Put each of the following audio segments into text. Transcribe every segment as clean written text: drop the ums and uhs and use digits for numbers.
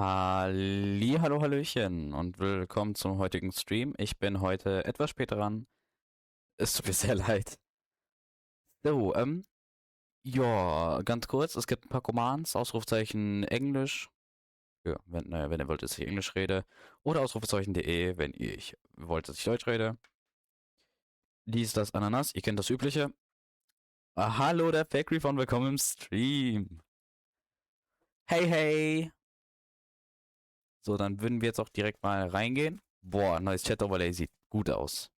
Hallo, Hallöchen und willkommen zum heutigen Stream. Ich bin heute etwas später dran. Es tut mir sehr leid. So, ja, ganz kurz, es gibt ein paar Commands, Ausrufezeichen Englisch, ja, wenn ihr wollt, dass ich Englisch rede, oder Ausrufezeichen de, wenn ihr wollt, dass ich Deutsch rede. Dies, das, Ananas, ihr kennt das Übliche. Hallo, der Factory von willkommen im Stream. Hey, hey. So, dann würden wir jetzt auch direkt mal reingehen. Boah, neues Chat-Overlay sieht gut aus.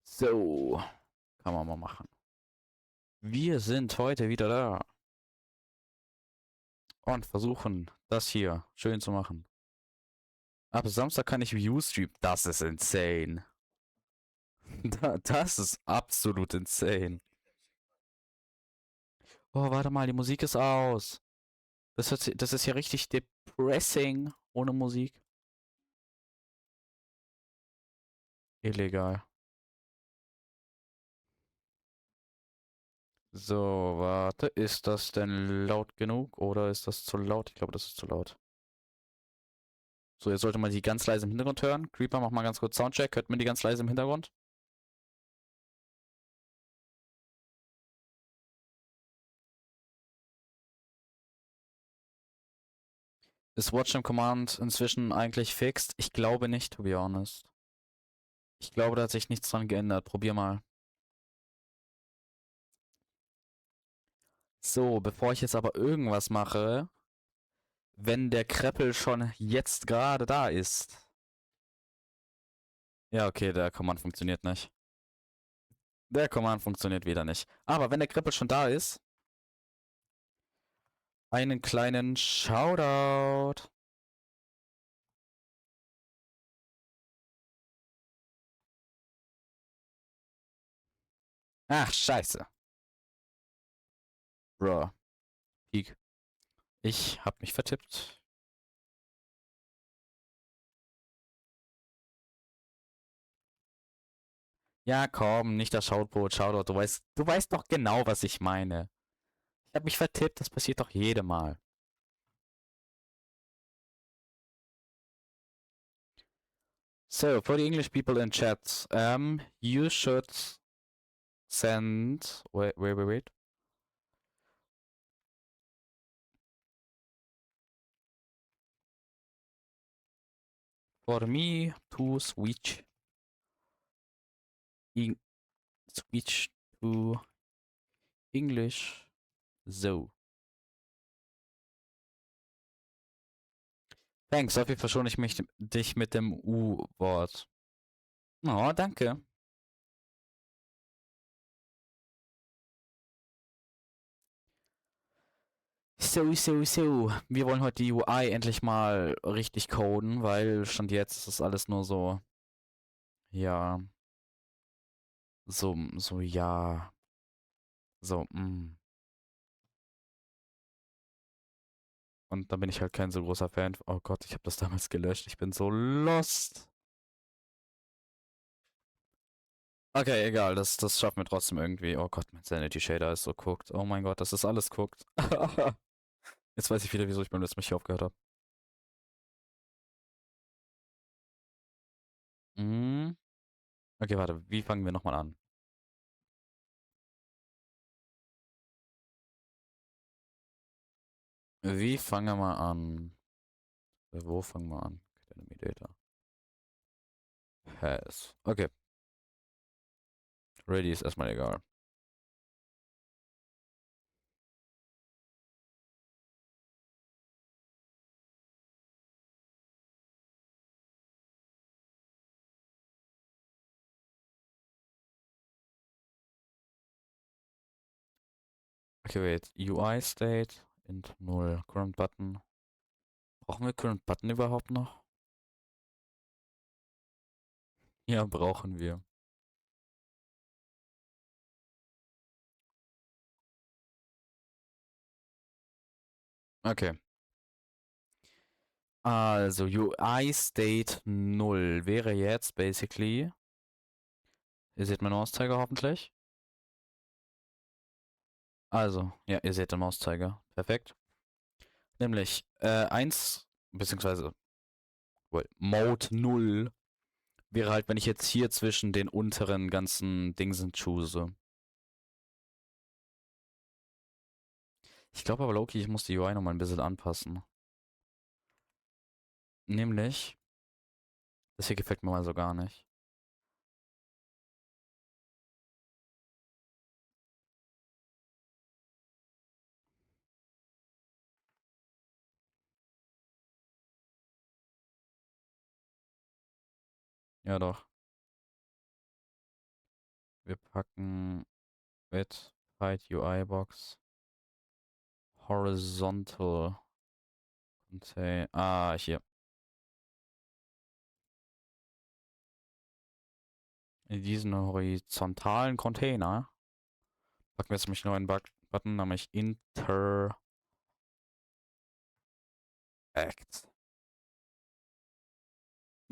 So, kann man mal machen. Wir sind heute wieder da und versuchen, das hier schön zu machen. Ab Samstag kann ich View streamen. Das ist insane. Das ist absolut insane. Oh, warte mal, die Musik ist aus. Das ist ja richtig depressing ohne Musik. Illegal. So, warte. Ist das denn laut genug oder ist das zu laut? Ich glaube, das ist zu laut. So, jetzt sollte man die ganz leise im Hintergrund hören. Creeper, mach mal ganz kurz Soundcheck. Hört man die ganz leise im Hintergrund? Ist Watchtime Command inzwischen eigentlich fixed? Ich glaube nicht, to be honest. Ich glaube, da hat sich nichts dran geändert. Probier mal. So, bevor ich jetzt aber irgendwas mache, wenn der Kreppel schon jetzt gerade da ist. Ja, okay, der Command funktioniert nicht. Der Command funktioniert wieder nicht. Aber wenn der Kreppel schon da ist, einen kleinen Shoutout. Ach, scheiße. Bro. Peak. Ich hab mich vertippt. Ja, komm, nicht das Shoutout. Du weißt doch genau, was ich meine. Ich hab mich vertippt, das passiert doch jedem Mal. So, for the English people in chat, you should send. Wait. For me to switch to English. So. Thanks, dafür verschone ich dich mit dem U-Wort. Oh, danke. So. Wir wollen heute die UI endlich mal richtig coden, weil Stand jetzt ist das alles nur so. Ja. Ja. So. Und da bin ich halt kein so großer Fan. Oh Gott, ich habe das damals gelöscht. Ich bin so lost. Okay, egal, das schaffen wir trotzdem irgendwie. Oh Gott, mein Sanity Shader ist so cooked. Oh mein Gott, das ist alles cooked. Jetzt weiß ich wieder, wieso ich beim letzten Mal hier aufgehört habe. Mhm. Okay, warte, wie fangen wir nochmal an? Wie fangen wir an? Wo fangen wir an? Enemy Data. Has. Okay. Ready ist erstmal egal. Okay, wait. UI State int 0. Current Button. Brauchen wir Current Button überhaupt noch? Ja, brauchen wir. Okay. Also UI State 0 wäre jetzt basically. Ihr seht meinen Mauszeiger hoffentlich. Also, ja, ihr seht den Mauszeiger. Perfekt. Nämlich 1, beziehungsweise Mode 0 wäre halt, wenn ich jetzt hier zwischen den unteren ganzen Dingsen choose. Ich glaube aber, Loki, ich muss die UI nochmal ein bisschen anpassen. Nämlich, das hier gefällt mir mal so gar nicht. Ja doch. Wir packen with Hide UI Box Horizontal Contain. Ah, hier. In diesen horizontalen Container packen wir jetzt nämlich einen neuen Button, nämlich Interact.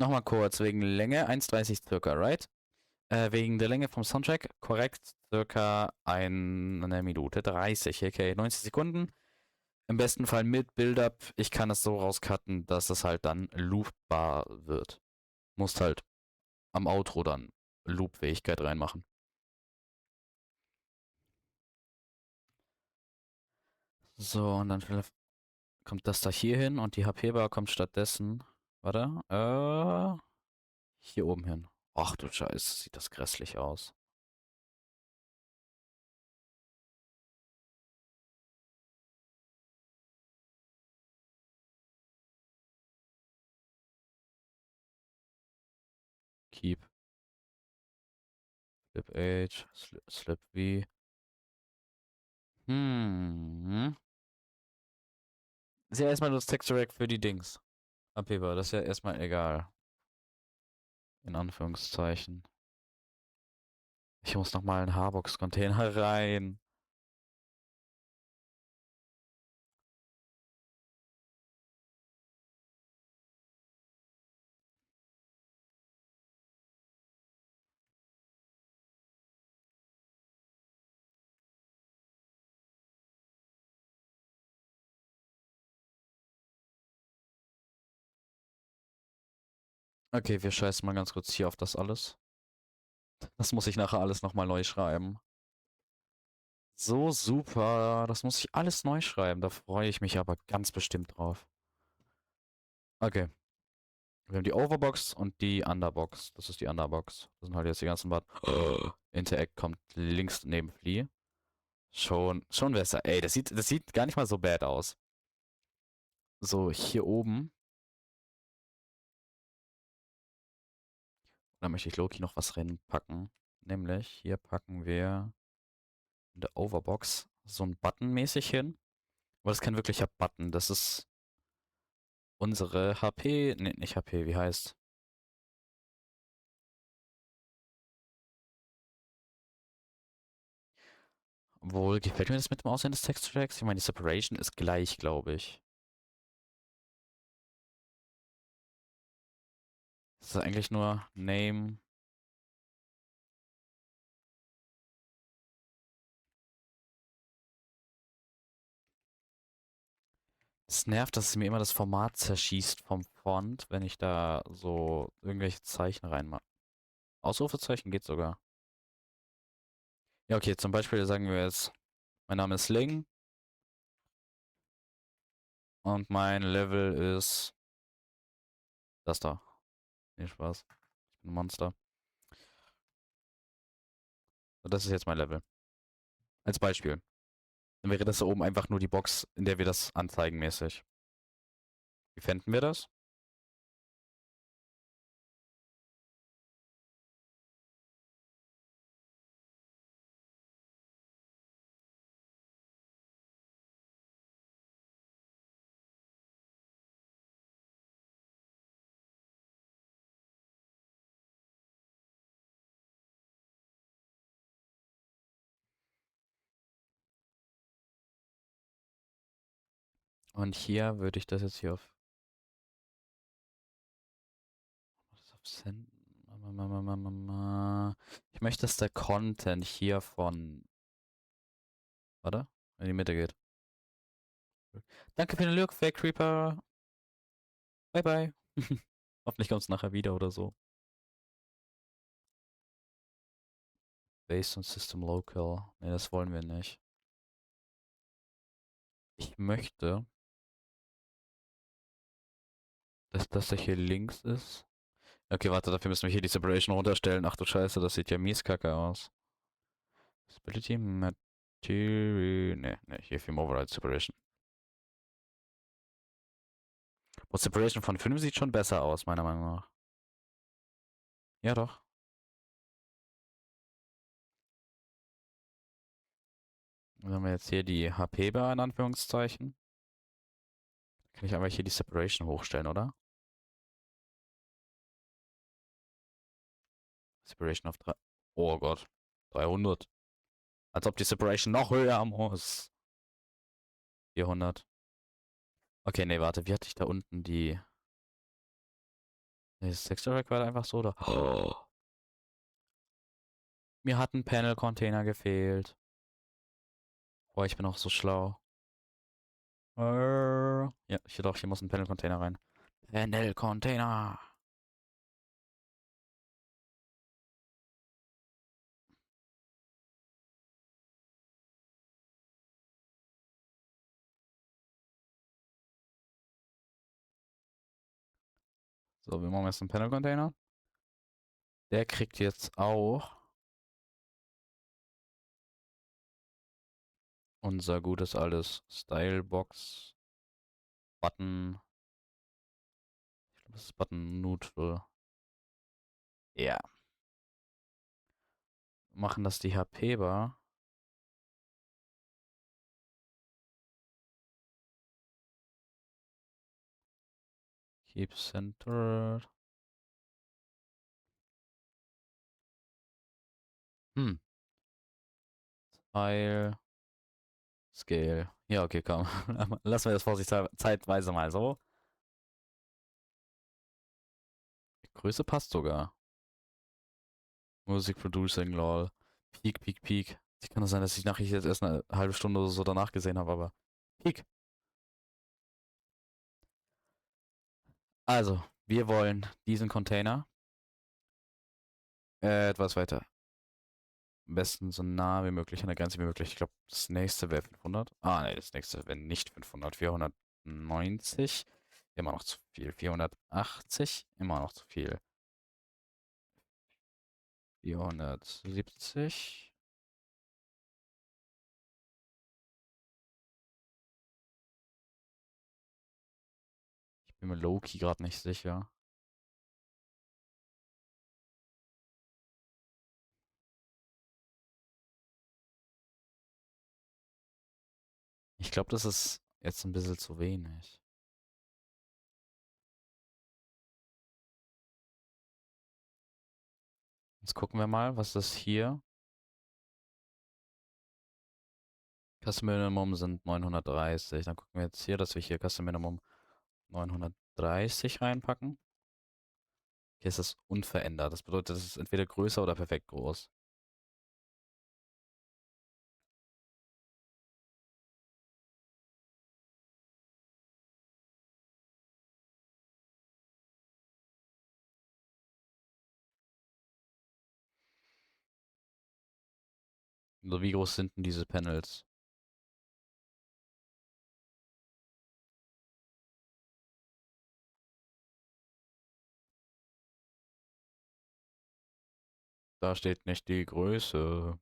Nochmal kurz, wegen Länge 1,30 circa, right? Wegen der Länge vom Soundtrack, korrekt, circa 1 Minute 30, okay, 90 Sekunden. Im besten Fall mit Build-Up. Ich kann es so rauscutten, dass es halt dann loopbar wird. Musst halt am Outro dann Loop-Fähigkeit reinmachen. So, und dann kommt das da hier hin und die HP-Bar kommt stattdessen. Warte, hier oben hin. Ach du Scheiße, sieht das grässlich aus. Keep, Flip H, Slip V. Hm. Ist ja erstmal das Texture Rack für die Dings. HP-Bar, das ist ja erstmal egal. In Anführungszeichen. Ich muss nochmal einen Haarbox-Container rein. Okay, wir scheißen mal ganz kurz hier auf das alles. Das muss ich nachher alles nochmal neu schreiben. So super. Das muss ich alles neu schreiben. Da freue ich mich aber ganz bestimmt drauf. Okay. Wir haben die Overbox und die Underbox. Das ist die Underbox. Das sind halt jetzt die ganzen Button. Oh, Interact kommt links neben Flea. Schon besser. Ey, das sieht gar nicht mal so bad aus. So, hier oben. Da möchte ich Loki noch was reinpacken. Nämlich, hier packen wir in der Overbox so ein Button mäßig hin. Aber das ist kein wirklicher Button. Das ist unsere HP. Ne, nicht HP, wie heißt? Obwohl, gefällt mir das mit dem Aussehen des Texttracks? Ich meine, die Separation ist gleich, glaube ich. Das ist eigentlich nur Name. Es nervt, dass es mir immer das Format zerschießt vom Font, wenn ich da so irgendwelche Zeichen reinmache. Ausrufezeichen geht sogar. Ja, okay, zum Beispiel sagen wir jetzt, mein Name ist Ling und mein Level ist das da. Nee, Spaß. Ich bin ein Monster. Und das ist jetzt mein Level. Als Beispiel. Dann wäre das da oben einfach nur die Box, in der wir das anzeigen mäßig. Wie fänden wir das? Und hier würde ich das jetzt hier auf Send. Ich möchte, dass der Content hier von. Warte, in die Mitte geht. Danke für den Look, Fake Creeper. Bye bye. Hoffentlich kommst du nachher wieder oder so. Based on System Local. Ne, das wollen wir nicht. Ich möchte, dass das hier links ist. Okay, warte, dafür müssen wir hier die Separation runterstellen. Ach du Scheiße, das sieht ja mies kacke aus. Stability Material. Ne, hier Film Override Separation. Und Separation von 5 sieht schon besser aus, meiner Meinung nach. Ja, doch. Dann haben wir jetzt hier die HP-Bar in Anführungszeichen. Kann ich aber hier die Separation hochstellen, oder? Separation auf 3. Oh Gott. 300. Als ob die Separation noch höher muss. 400. Okay, nee, warte. Wie hatte ich da unten die... Nee, das Texture Rack war da einfach so, oder? Oh. Mir hat ein Panel-Container gefehlt. Boah, ich bin auch so schlau. Ja, hier doch, hier muss ein Panel-Container rein. Panel-Container. So, wir machen jetzt einen Panel-Container. Der kriegt jetzt auch unser gutes altes Stylebox Button. Ich glaube, das ist Button Neutral. Ja. Machen das die HP-Bar. Keep centered. File. Scale. Ja, okay, komm. Lassen wir das zeitweise mal so. Die Größe passt sogar. Music Producing, lol. Peak, Peak, Peak. Ich kann das sein, dass ich nachher jetzt erst eine halbe Stunde oder so danach gesehen habe, aber Peak. Also, wir wollen diesen Container etwas weiter. Am besten so nah wie möglich an der Grenze wie möglich. Ich glaube, das nächste wäre 500. Ah, ne, das nächste wäre nicht 500. 490. Immer noch zu viel. 480. Immer noch zu viel. 470. Ich bin mir low-key gerade nicht sicher. Ich glaube, das ist jetzt ein bisschen zu wenig. Jetzt gucken wir mal, was das hier. Custom Minimum sind 930. Dann gucken wir jetzt hier, dass wir hier Custom Minimum 930 reinpacken. Hier ist es unverändert. Das bedeutet, es ist entweder größer oder perfekt groß. So, wie groß sind denn diese Panels? Da steht nicht die Größe.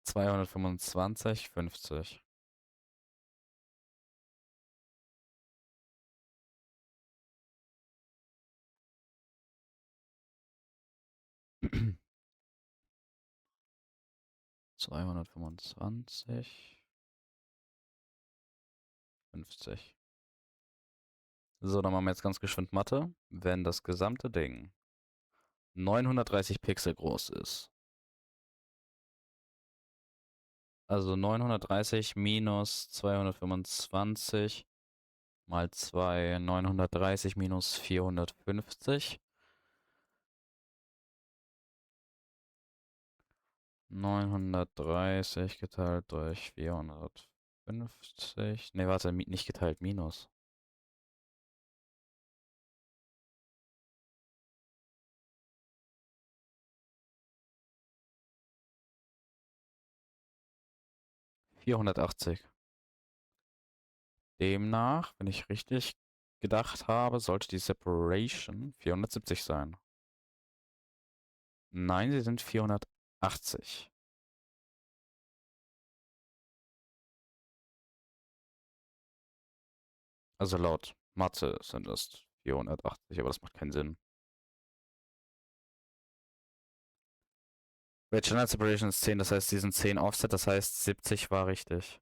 ...225, 50. ...225... ...50. So, dann machen wir jetzt ganz geschwind Mathe. Wenn das gesamte Ding 930 Pixel groß ist, also 930 minus 225 mal 2, 930 minus 450. 930 geteilt durch 450. Ne, warte, nicht geteilt, minus. ...480. Demnach, wenn ich richtig gedacht habe, sollte die Separation 470 sein. Nein, sie sind 480. Also laut Mathe sind es 480, aber das macht keinen Sinn. Wait, Channel Separation ist 10, das heißt, die sind 10 Offset, das heißt 70 war richtig.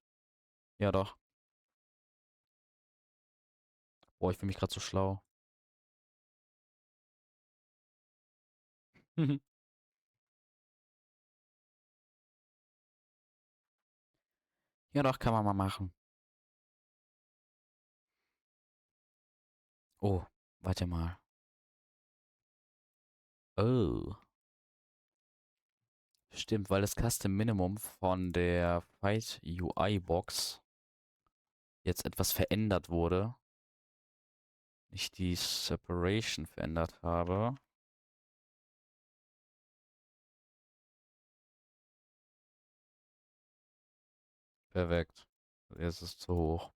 Ja doch. Boah, ich fühle mich gerade so schlau. Ja doch, kann man mal machen. Oh, warte mal. Oh. Stimmt, weil das Custom Minimum von der Fight UI Box jetzt etwas verändert wurde. Ich die Separation verändert habe. Perfekt. Jetzt ist es zu hoch.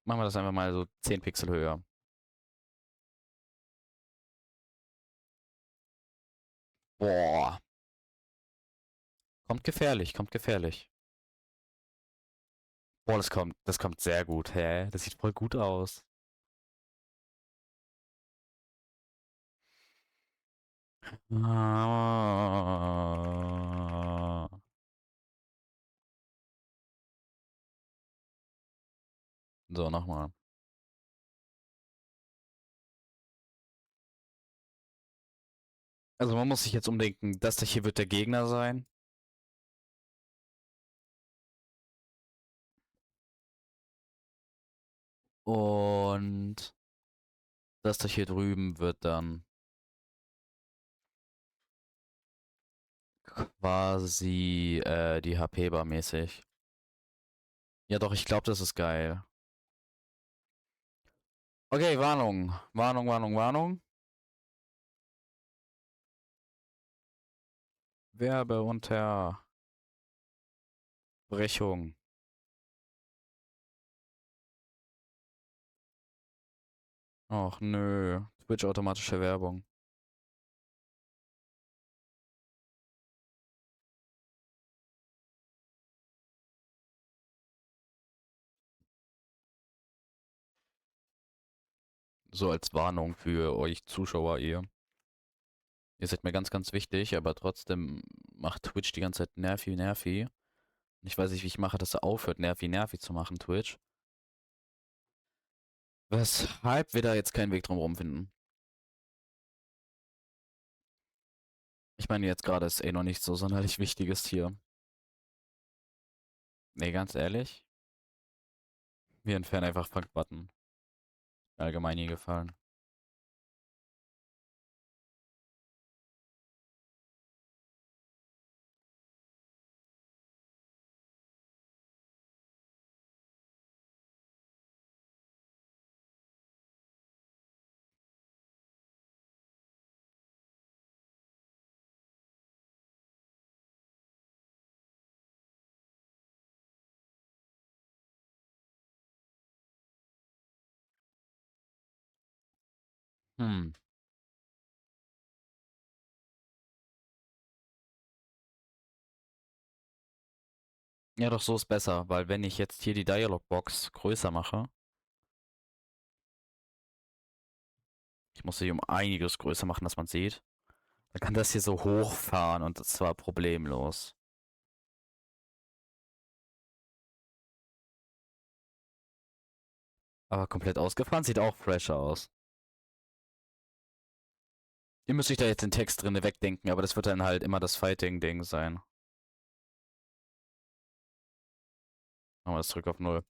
Machen wir das einfach mal so 10 Pixel höher. Boah. Kommt gefährlich, kommt gefährlich. Boah, das kommt sehr gut. Hä? Das sieht voll gut aus. Ah. So, nochmal. Also man muss sich jetzt umdenken, das hier wird der Gegner sein. Und das hier drüben wird dann quasi die HP-Bar mäßig. Ja doch, ich glaube, das ist geil. Okay, Warnung. Warnung, Warnung, Warnung. Werbeunterbrechung. Och nö. Twitch automatische Werbung. So als Warnung für euch Zuschauer ihr. Ihr seid mir ganz, ganz wichtig, aber trotzdem macht Twitch die ganze Zeit nervi, nervi. Und ich weiß nicht, wie ich mache, dass er aufhört, nervi, nervi zu machen, Twitch. Weshalb wir da jetzt keinen Weg drum finden. Ich meine, jetzt gerade ist noch nicht so sonderlich wichtiges hier. Nee, ganz ehrlich. Wir entfernen einfach Funk-Button. Allgemein nie gefallen. Hm. Ja, doch, so ist besser, weil wenn ich jetzt hier die Dialogbox größer mache, ich muss sie um einiges größer machen, dass man sieht, dann kann das hier so hochfahren und das zwar problemlos. Aber komplett ausgefahren sieht auch fresher aus. Ihr müsst euch da jetzt den Text drinne wegdenken, aber das wird dann halt immer das Fighting-Ding sein. Machen wir das zurück auf 0.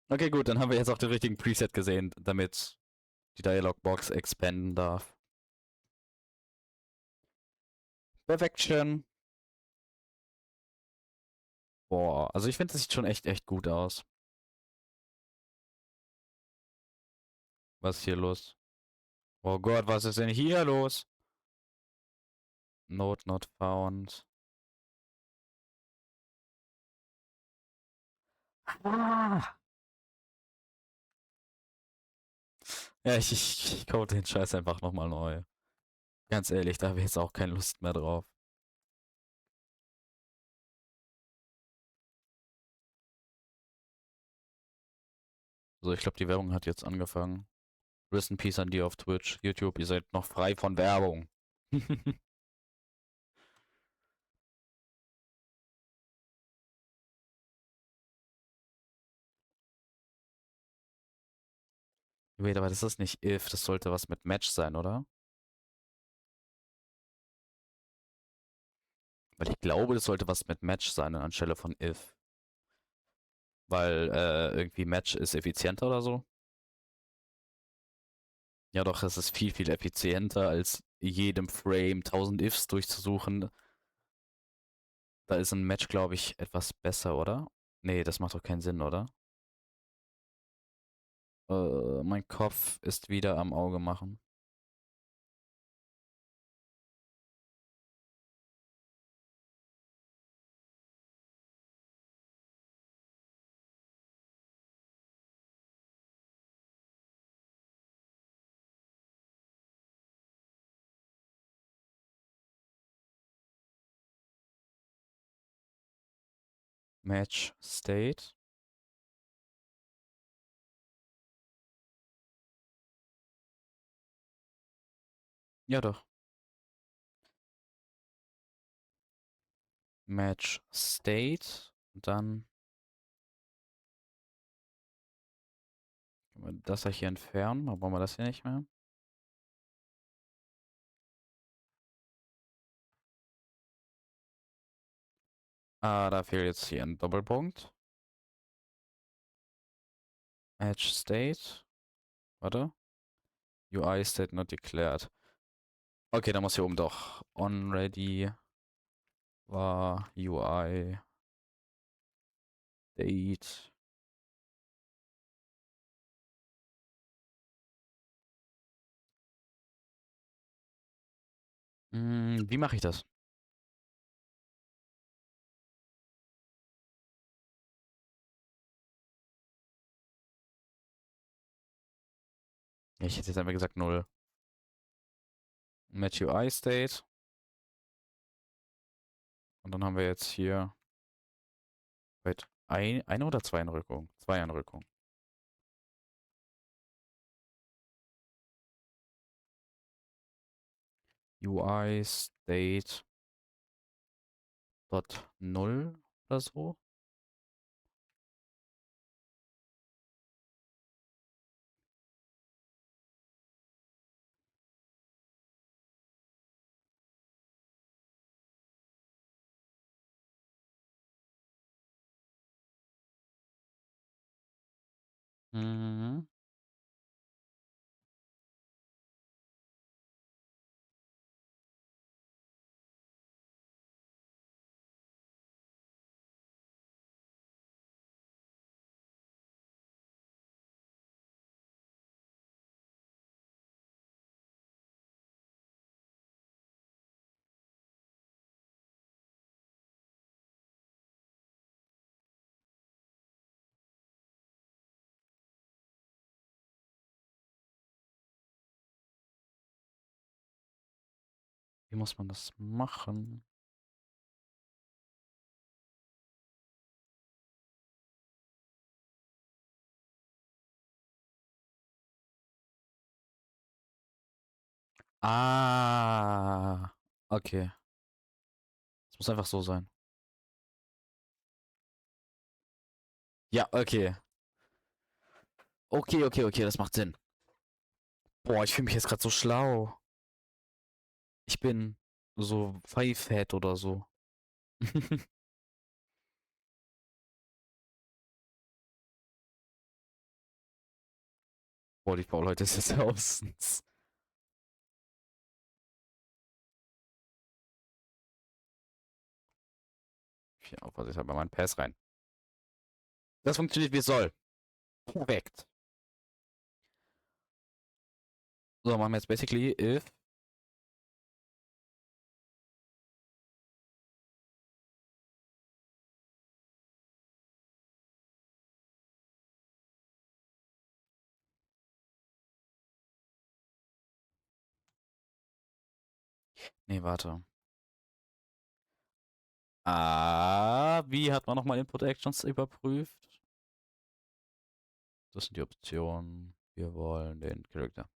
Okay, gut, dann haben wir jetzt auch den richtigen Preset gesehen, damit die Dialogbox expanden darf. Perfection. Boah, also ich finde, das sieht schon echt gut aus. Was ist hier los? Oh Gott, was ist denn hier los? Note not found. Ah. Ja, ich code den Scheiß einfach nochmal neu. Ganz ehrlich, da habe ich jetzt auch keine Lust mehr drauf. So, ich glaube, die Werbung hat jetzt angefangen. Rest in Peace an dir auf Twitch, YouTube, ihr seid noch frei von Werbung. Wait, aber das ist nicht if, das sollte was mit Match sein, oder? Weil ich glaube, das sollte was mit Match sein anstelle von if. Weil irgendwie Match ist effizienter oder so. Ja doch, es ist viel effizienter, als jedem Frame 1000 Ifs durchzusuchen. Da ist ein Match, glaube ich, etwas besser, oder? Nee, das macht doch keinen Sinn, oder? Mein Kopf ist wieder am Auge machen. Match State. Ja doch. Match State. Und dann können wir das hier entfernen. Dann brauchen wir das hier nicht mehr. Ah, da fehlt jetzt hier ein Doppelpunkt. Match State. Warte. UI State not declared. Okay, da muss hier oben doch onReady war UI Date. Wie mache ich das? Ich hätte jetzt einfach gesagt 0. Match UI State. Und dann haben wir jetzt hier. Wait, eine oder zwei Einrückungen? Zwei Einrückungen. UI State Dot 0 oder so. Mhm. Wie muss man das machen? Ah, okay. Es muss einfach so sein. Ja, okay. Okay, das macht Sinn. Boah, ich fühle mich jetzt gerade so schlau. Ich bin so Five-Head oder so. Boah, die Bauleute ist jetzt aus. hier auch bei meinen Pass rein. Das funktioniert wie es soll. Perfekt. So, machen wir jetzt basically if. Nee, warte. Wie hat man nochmal Input Actions überprüft? Das sind die Optionen. Wir wollen den Character.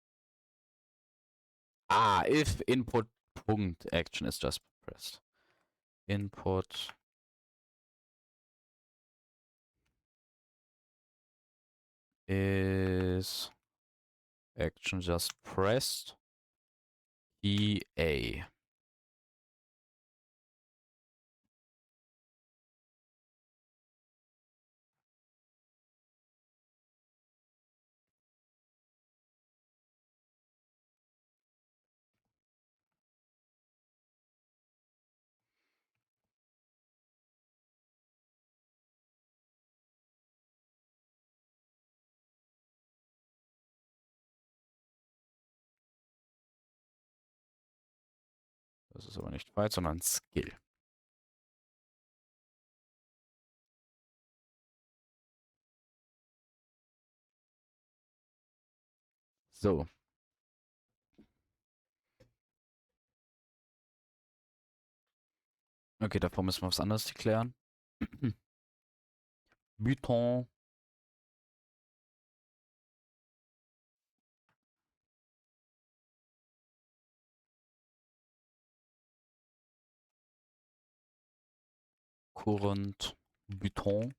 If input Punkt action is just pressed. Input is action just pressed. EA. Das ist aber nicht Fight, sondern Skill. So. Okay, davor müssen wir was anderes klären. Button. Current Button.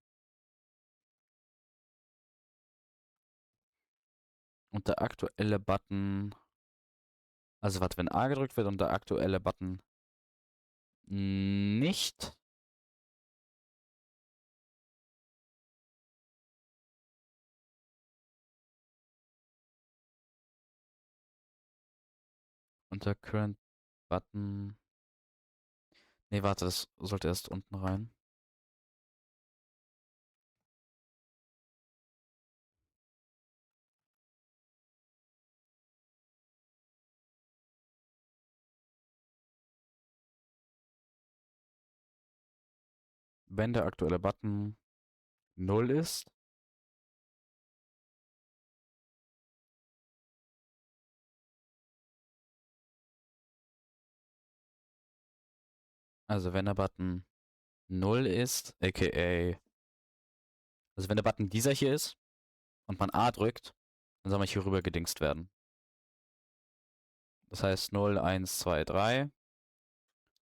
Und der aktuelle Button. Also, warte, wenn A gedrückt wird und der aktuelle Button nicht. Unter Current Button. Nee, warte, das sollte erst unten rein. Wenn der aktuelle Button 0 ist, also wenn der Button 0 ist, aka, also wenn der Button dieser hier ist und man A drückt, dann soll man hier rüber gedingst werden. Das heißt 0, 1, 2, 3.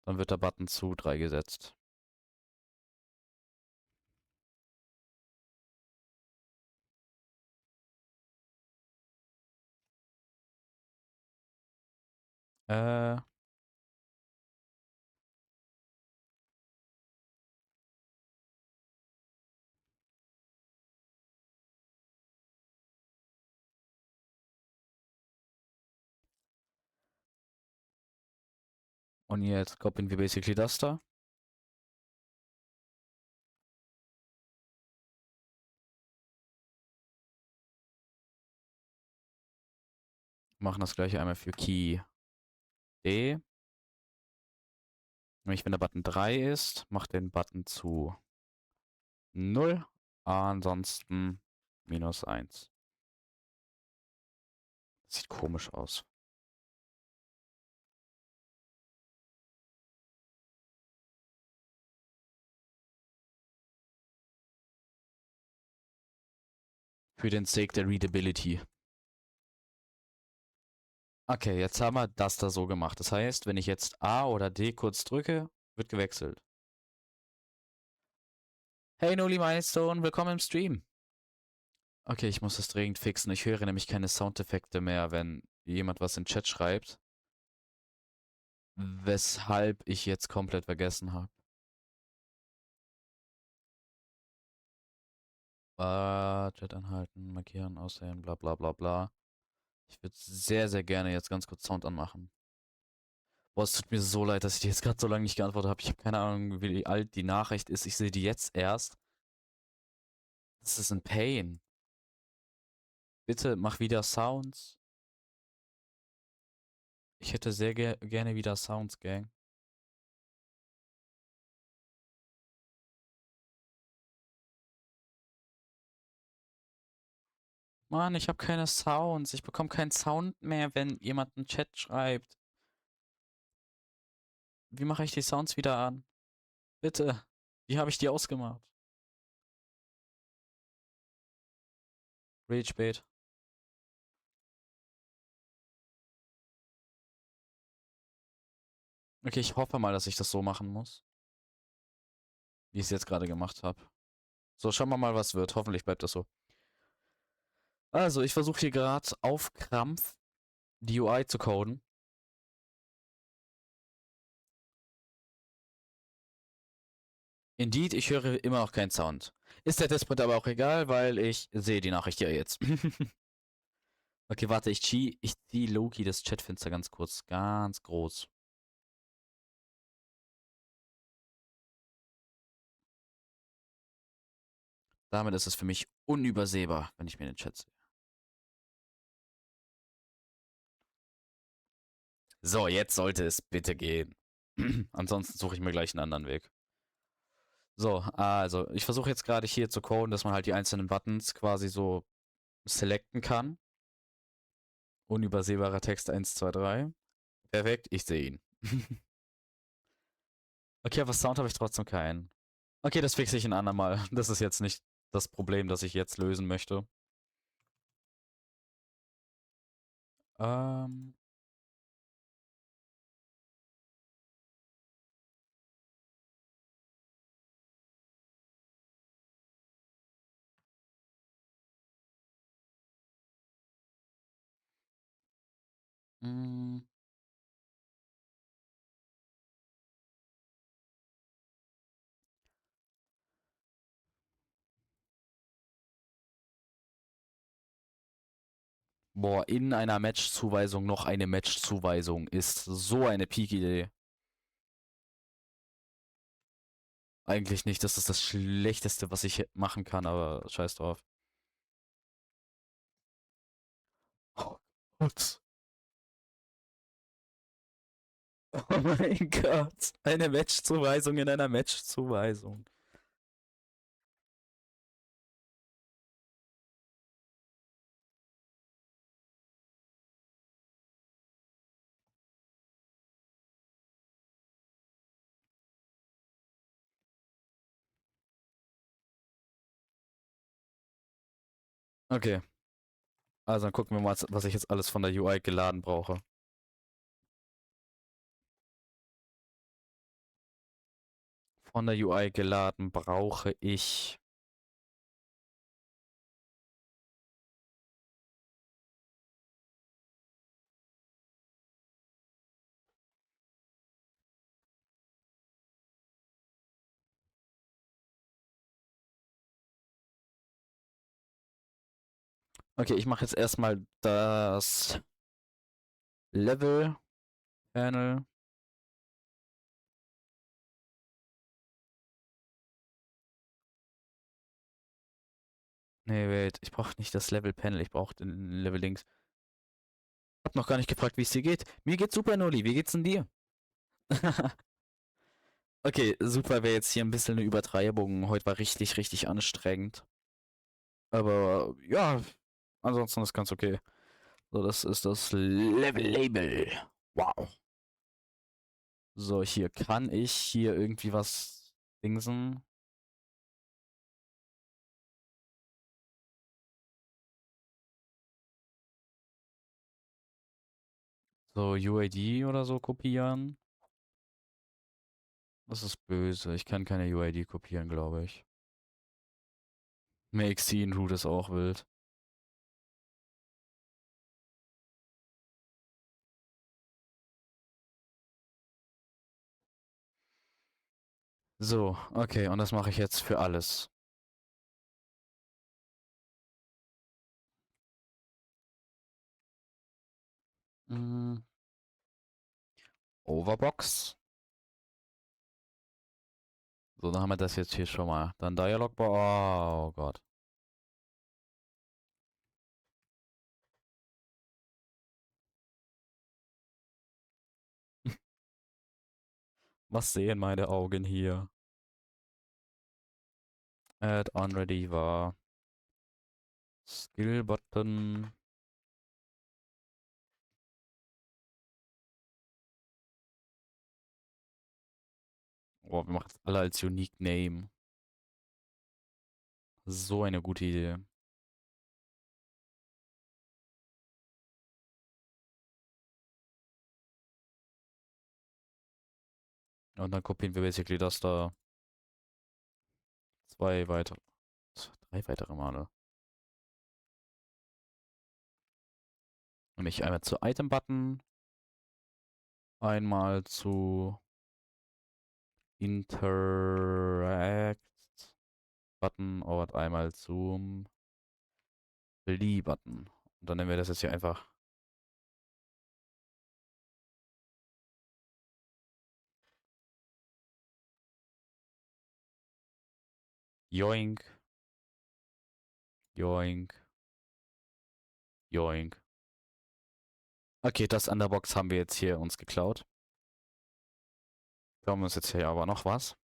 Dann wird der Button zu 3 gesetzt. Äh. Und jetzt kopieren wir basically das da. Machen das gleiche einmal für Key D. Nämlich wenn der Button 3 ist, macht den Button zu 0. Ansonsten -1. Sieht komisch aus. Für den Sake der Readability. Okay, jetzt haben wir das da so gemacht. Das heißt, wenn ich jetzt A oder D kurz drücke, wird gewechselt. Hey Noli Milestone, willkommen im Stream. Okay, ich muss das dringend fixen. Ich höre nämlich keine Soundeffekte mehr, wenn jemand was in Chat schreibt. Weshalb ich jetzt komplett vergessen habe. Chat anhalten, markieren, aussehen, bla bla bla bla. Ich würde sehr, sehr gerne jetzt ganz kurz Sound anmachen. Boah, es tut mir so leid, dass ich dir jetzt gerade so lange nicht geantwortet habe. Ich habe keine Ahnung, wie alt die Nachricht ist. Ich sehe die jetzt erst. Das ist ein Pain. Bitte mach wieder Sounds. Ich hätte sehr gerne wieder Sounds, Gang. Mann, ich habe keine Sounds. Ich bekomme keinen Sound mehr, wenn jemand einen Chat schreibt. Wie mache ich die Sounds wieder an? Bitte. Wie habe ich die ausgemacht? Rage Bait. Okay, ich hoffe mal, dass ich das so machen muss, wie ich es jetzt gerade gemacht habe. So, schauen wir mal, was wird. Hoffentlich bleibt das so. Also, ich versuche hier gerade auf Krampf die UI zu coden. Indeed, ich höre immer noch keinen Sound. Ist der Testprint aber auch egal, weil ich sehe die Nachricht ja jetzt. Okay, warte, ich zieh Loki das Chatfenster ganz kurz, ganz groß. Damit ist es für mich unübersehbar, wenn ich mir den Chat sehe. So, jetzt sollte es bitte gehen. Ansonsten suche ich mir gleich einen anderen Weg. So, also, ich versuche jetzt gerade hier zu coden, dass man halt die einzelnen Buttons quasi so selecten kann. Unübersehbarer Text 1, 2, 3. Perfekt, ich sehe ihn. Okay, aber Sound habe ich trotzdem keinen. Okay, das fixe ich ein andermal. Das ist jetzt nicht das Problem, das ich jetzt lösen möchte. Ähm. Mh, boah, in einer Match-Zuweisung noch eine Match-Zuweisung ist so eine Peak-Idee. Eigentlich nicht, das ist das Schlechteste, was ich machen kann, aber scheiß drauf. Oh Gott. Oh mein Gott. Eine Match-Zuweisung in einer Match-Zuweisung. Okay, also dann gucken wir mal, was ich jetzt alles von der UI geladen brauche. Von der UI geladen brauche ich. Okay, ich mache jetzt erstmal das Level Panel. Nee, wait, ich brauche nicht das Level Panel, ich brauche den Level Links. Hab noch gar nicht gefragt, wie es dir geht. Mir geht's super, Noli. Wie geht's denn dir? Okay, super wäre jetzt hier ein bisschen eine Übertreibung. Heute war richtig, richtig anstrengend. Aber ja, ansonsten ist ganz okay. So, das ist das Level Label. Wow. So, hier kann ich hier irgendwie was dingsen. So, UID oder so kopieren. Das ist böse. Ich kann keine UID kopieren, glaube ich. Make Scene Root ist auch wild. So, okay, und das mache ich jetzt für alles. Mm, Overbox. So, dann haben wir das jetzt hier schon mal. Dann Dialog. Oh Gott. Was sehen meine Augen hier? Add already war. Skill Button. Oh, wir machen es alle als Unique Name. So eine gute Idee. Und dann kopieren wir basically das da drei weitere Male. Nämlich einmal zu Item-Button, einmal zu Interact-Button und einmal zum Button. Und dann nennen wir das jetzt hier einfach Yoink, Yoink, Yoink. Okay, das an der Box haben wir jetzt hier uns geklaut. Glauben wir uns jetzt hier aber noch was.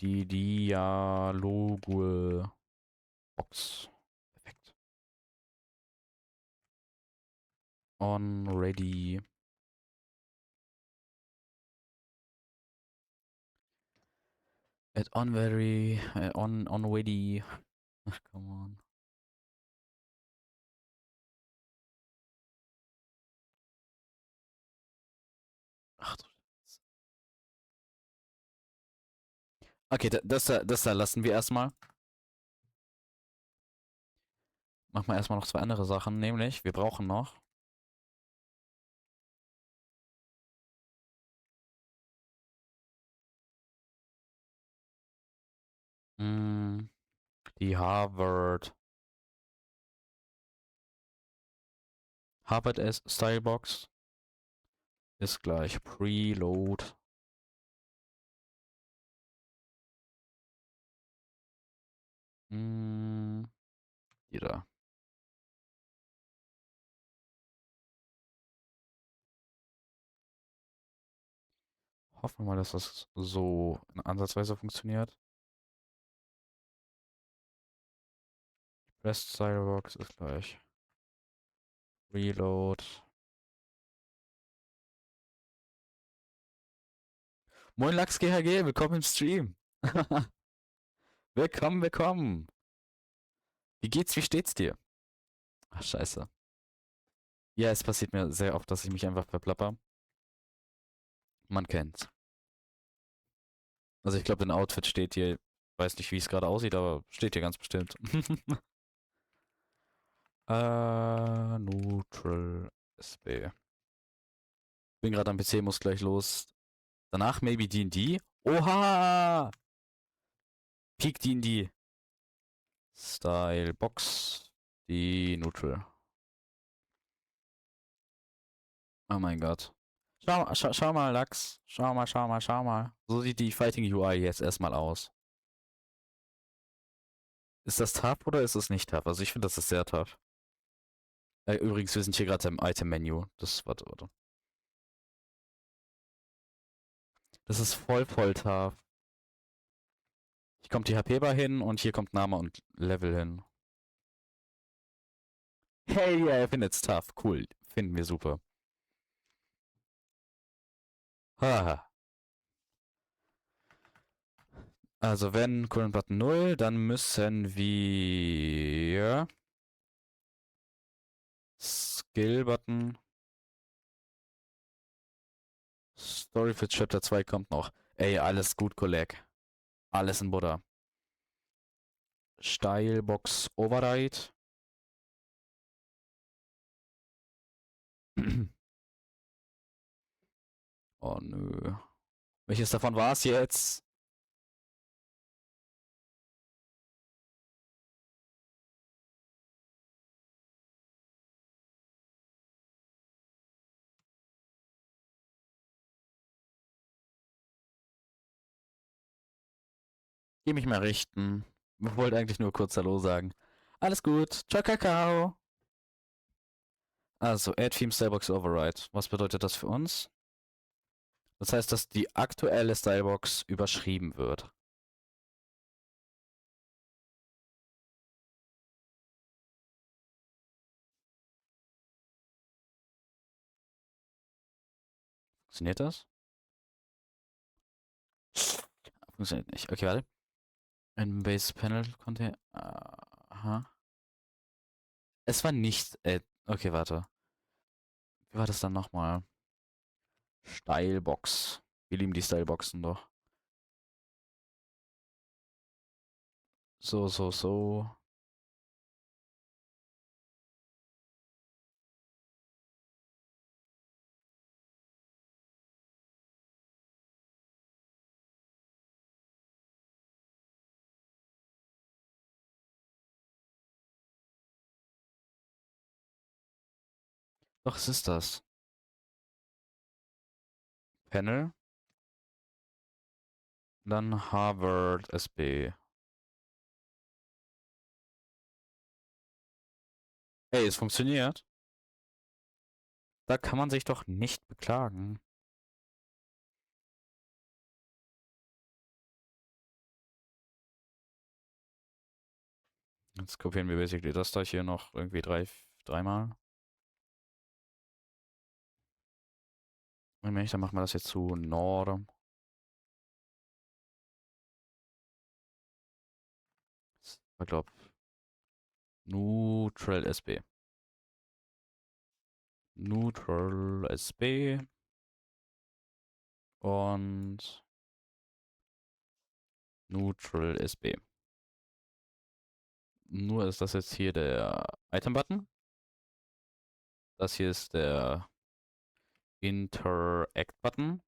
Die Dialogue Box. Perfekt. On ready. At on very on ready. Ach, come on. Ach du Scheiße. Okay, das da lassen wir erstmal. Machen wir erstmal noch zwei andere Sachen, nämlich wir brauchen noch mh, die Harvard Stylebox ist gleich Preload. Die da. Hoffen wir mal, dass das so in ansatzweise funktioniert. Rest Stylebox ist gleich Reload. Moin Lachs GHG, willkommen im Stream. Willkommen, willkommen. Wie geht's, wie steht's dir? Ach, scheiße. Ja, es passiert mir sehr oft, dass ich mich einfach verplapper. Man kennt's. Also ich glaube, dein Outfit steht hier, weiß nicht, wie es gerade aussieht, aber steht hier ganz bestimmt. Neutral SB. Bin gerade am PC, muss gleich los. Danach maybe D&D. Oha! Peak D&D. Style Box. Die Neutral. Oh mein Gott. Schau mal, Lachs. Schau mal. So sieht die Fighting UI jetzt erstmal aus. Ist das tough oder ist es nicht tough? Also ich finde, das ist sehr tough. Übrigens, wir sind hier gerade im Item-Menü. Warte. Das ist voll tough. Hier kommt die HP-Bar hin und hier kommt Name und Level hin. Hey, ja, er findet's tough. Cool. Finden wir super. Haha. Also wenn Current Button 0, dann müssen wir Skill Button. Story für Chapter 2 kommt noch. Ey, alles gut, Kolleg. Alles in Butter. Stylebox Override. Oh nö. Welches davon war es jetzt? Geh mich mal richten. Ich wollte eigentlich nur kurz Hallo sagen. Alles gut. Ciao, Kakao. Also, Add Theme Stylebox Override. Was bedeutet das für uns? Das heißt, dass die aktuelle Stylebox überschrieben wird. Funktioniert das? Funktioniert nicht. Okay, warte. Ein Base Panel Container. Aha. Es war nicht. Okay, warte. Wie war das dann nochmal? Stylebox. Wir lieben die Styleboxen doch. So. Doch, es ist das. Panel. Dann Harvard SB. Ey, es funktioniert. Da kann man sich doch nicht beklagen. Jetzt kopieren wir basically das da hier noch irgendwie dreimal. Und wenn nicht, dann machen wir das jetzt zu Norden. Ich glaube, Neutral SB. Neutral SB. Und Neutral SB. Nur ist das jetzt hier der Item-Button. Das hier ist der Interact-Button.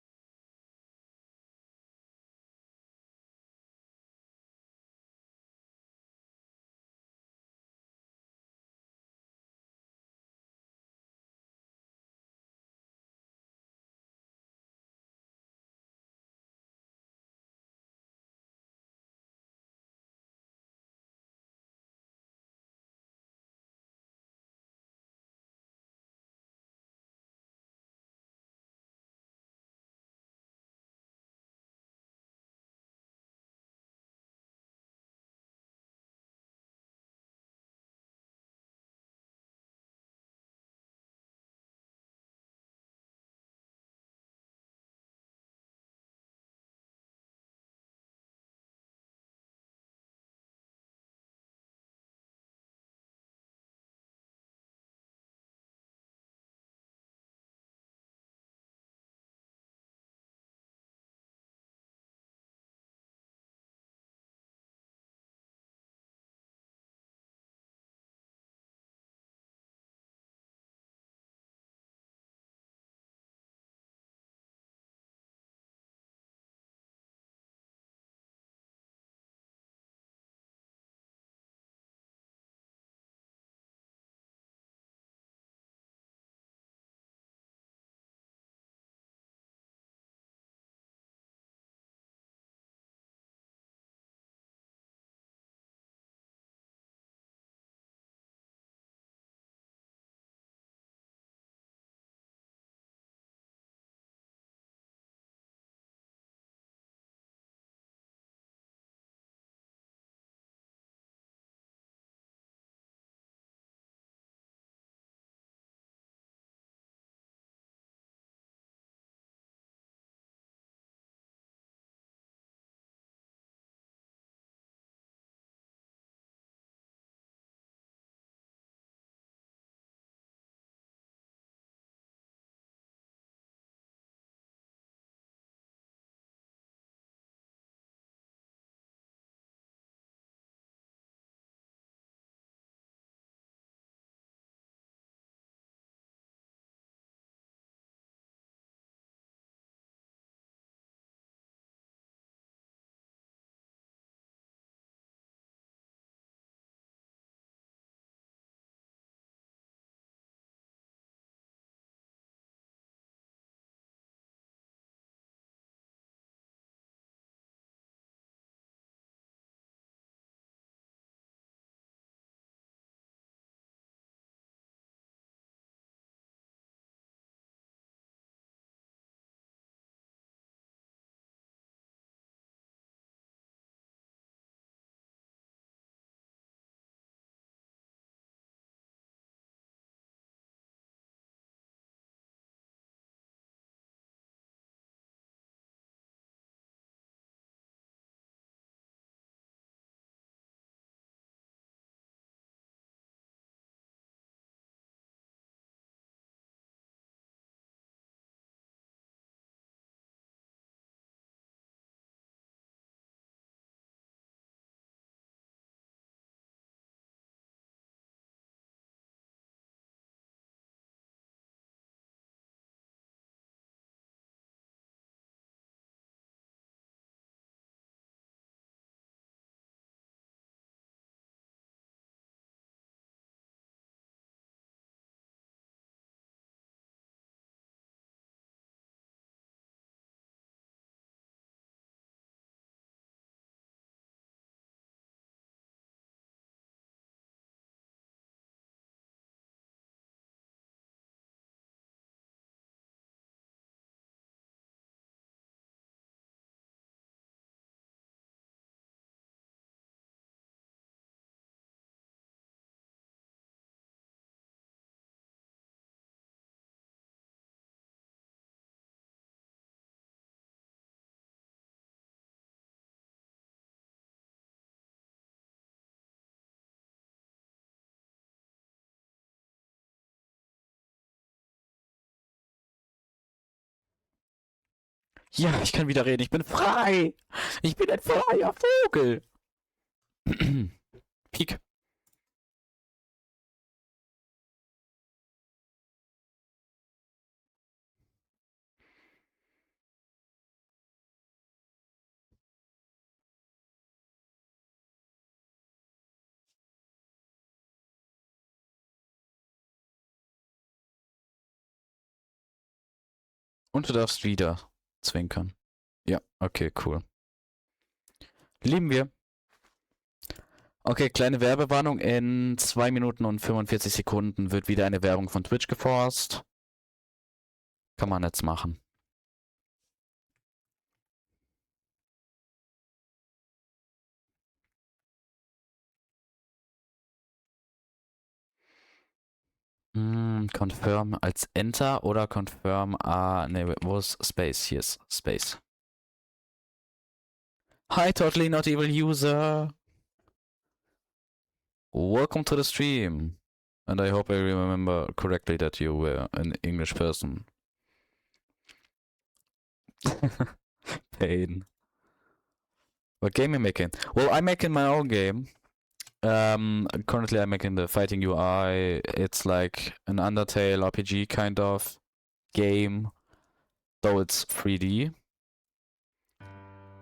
Ja, ich kann wieder reden. Ich bin frei. Ich bin ein freier Vogel. Peak. Und du darfst wieder zwinkern. Ja, okay, cool. Lieben wir. Okay, kleine Werbewarnung. In 2 Minuten und 45 Sekunden wird wieder eine Werbung von Twitch geforst. Kann man jetzt machen. Confirm als Enter oder Confirm, ne, wo ist Space? Hier ist Space. Hi, totally not evil user. Welcome to the stream. And I hope I remember correctly that you were an English person. Pain. What game are you making? Well, I'm making my own game. Currently I'm making the fighting UI. It's like an Undertale RPG kind of game, though it's 3D.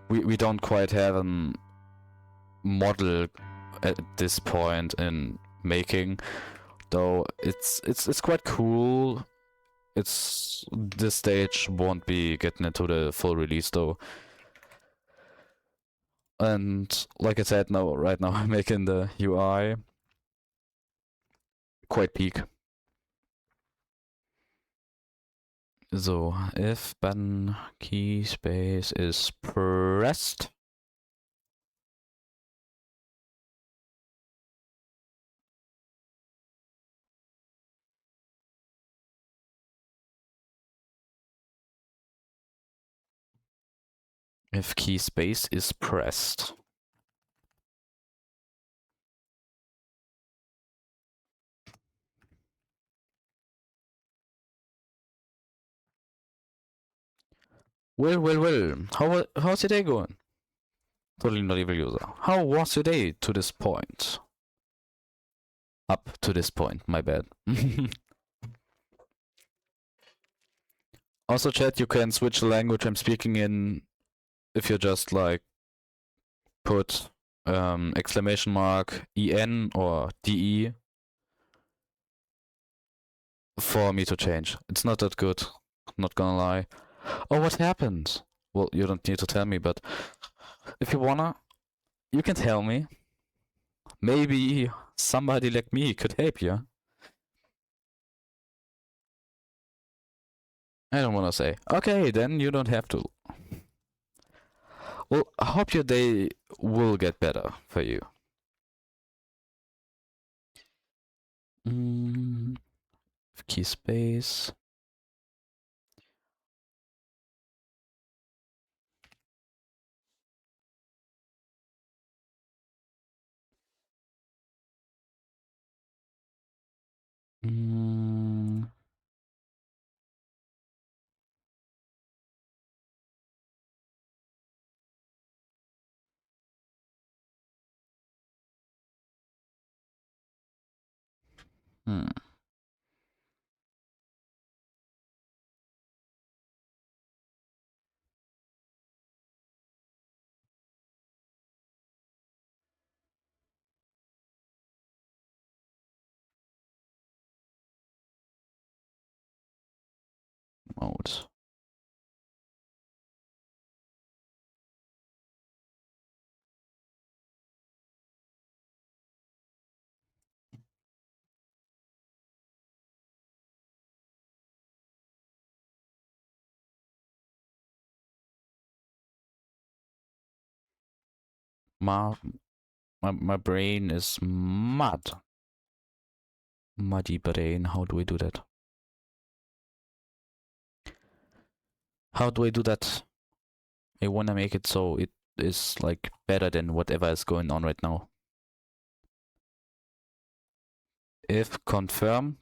We don't quite have a model at this point in making, though it's quite cool. It's this stage won't be getting into the full release though. And like I said, now right now I'm making the UI quite peak. So, if button key space is pressed. If key space is pressed. Well. How's your day going? Totally not evil user. How was your day to this point? Up to this point, my bad. Also, chat, you can switch the language I'm speaking in if you just like put exclamation mark en or de for me to change. It's not that good, not gonna lie. Oh, what happened? Well, you don't need to tell me, but if you wanna, you can tell me. Maybe somebody like me could help you. I don't wanna say. Okay, then you don't have to. Well, I hope your day will get better for you. Key space. Hmm. Mode. My brain is mud. Muddy brain. How do we do that? How do I do that? I wanna make it so it is like better than whatever is going on right now. If confirm.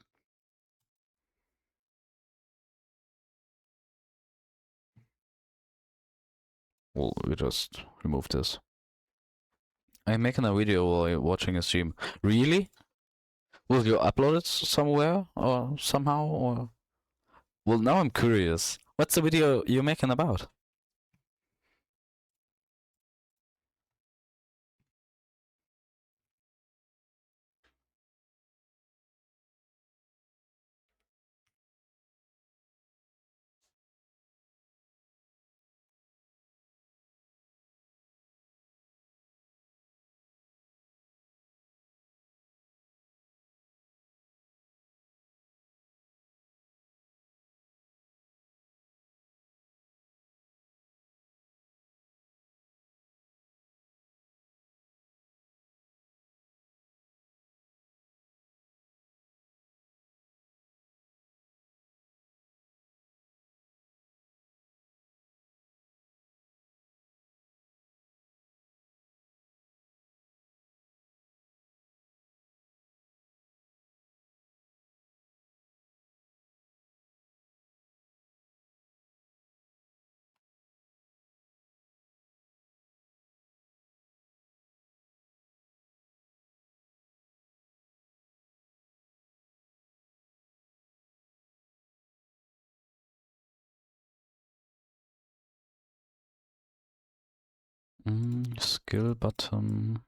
Well, we just remove this. I'm making a video while watching a stream. Really? Will you upload it somewhere or somehow? Or well, now I'm curious. What's the video you're making about? Skill button.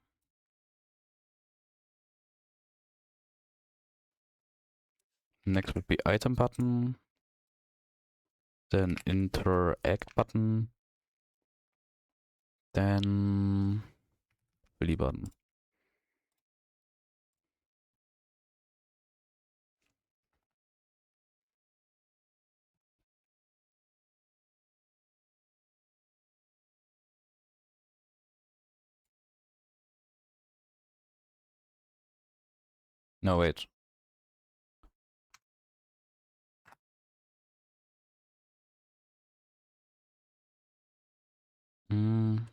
Next would be item button. Then interact button. Then Billy button. No, wait. Mm.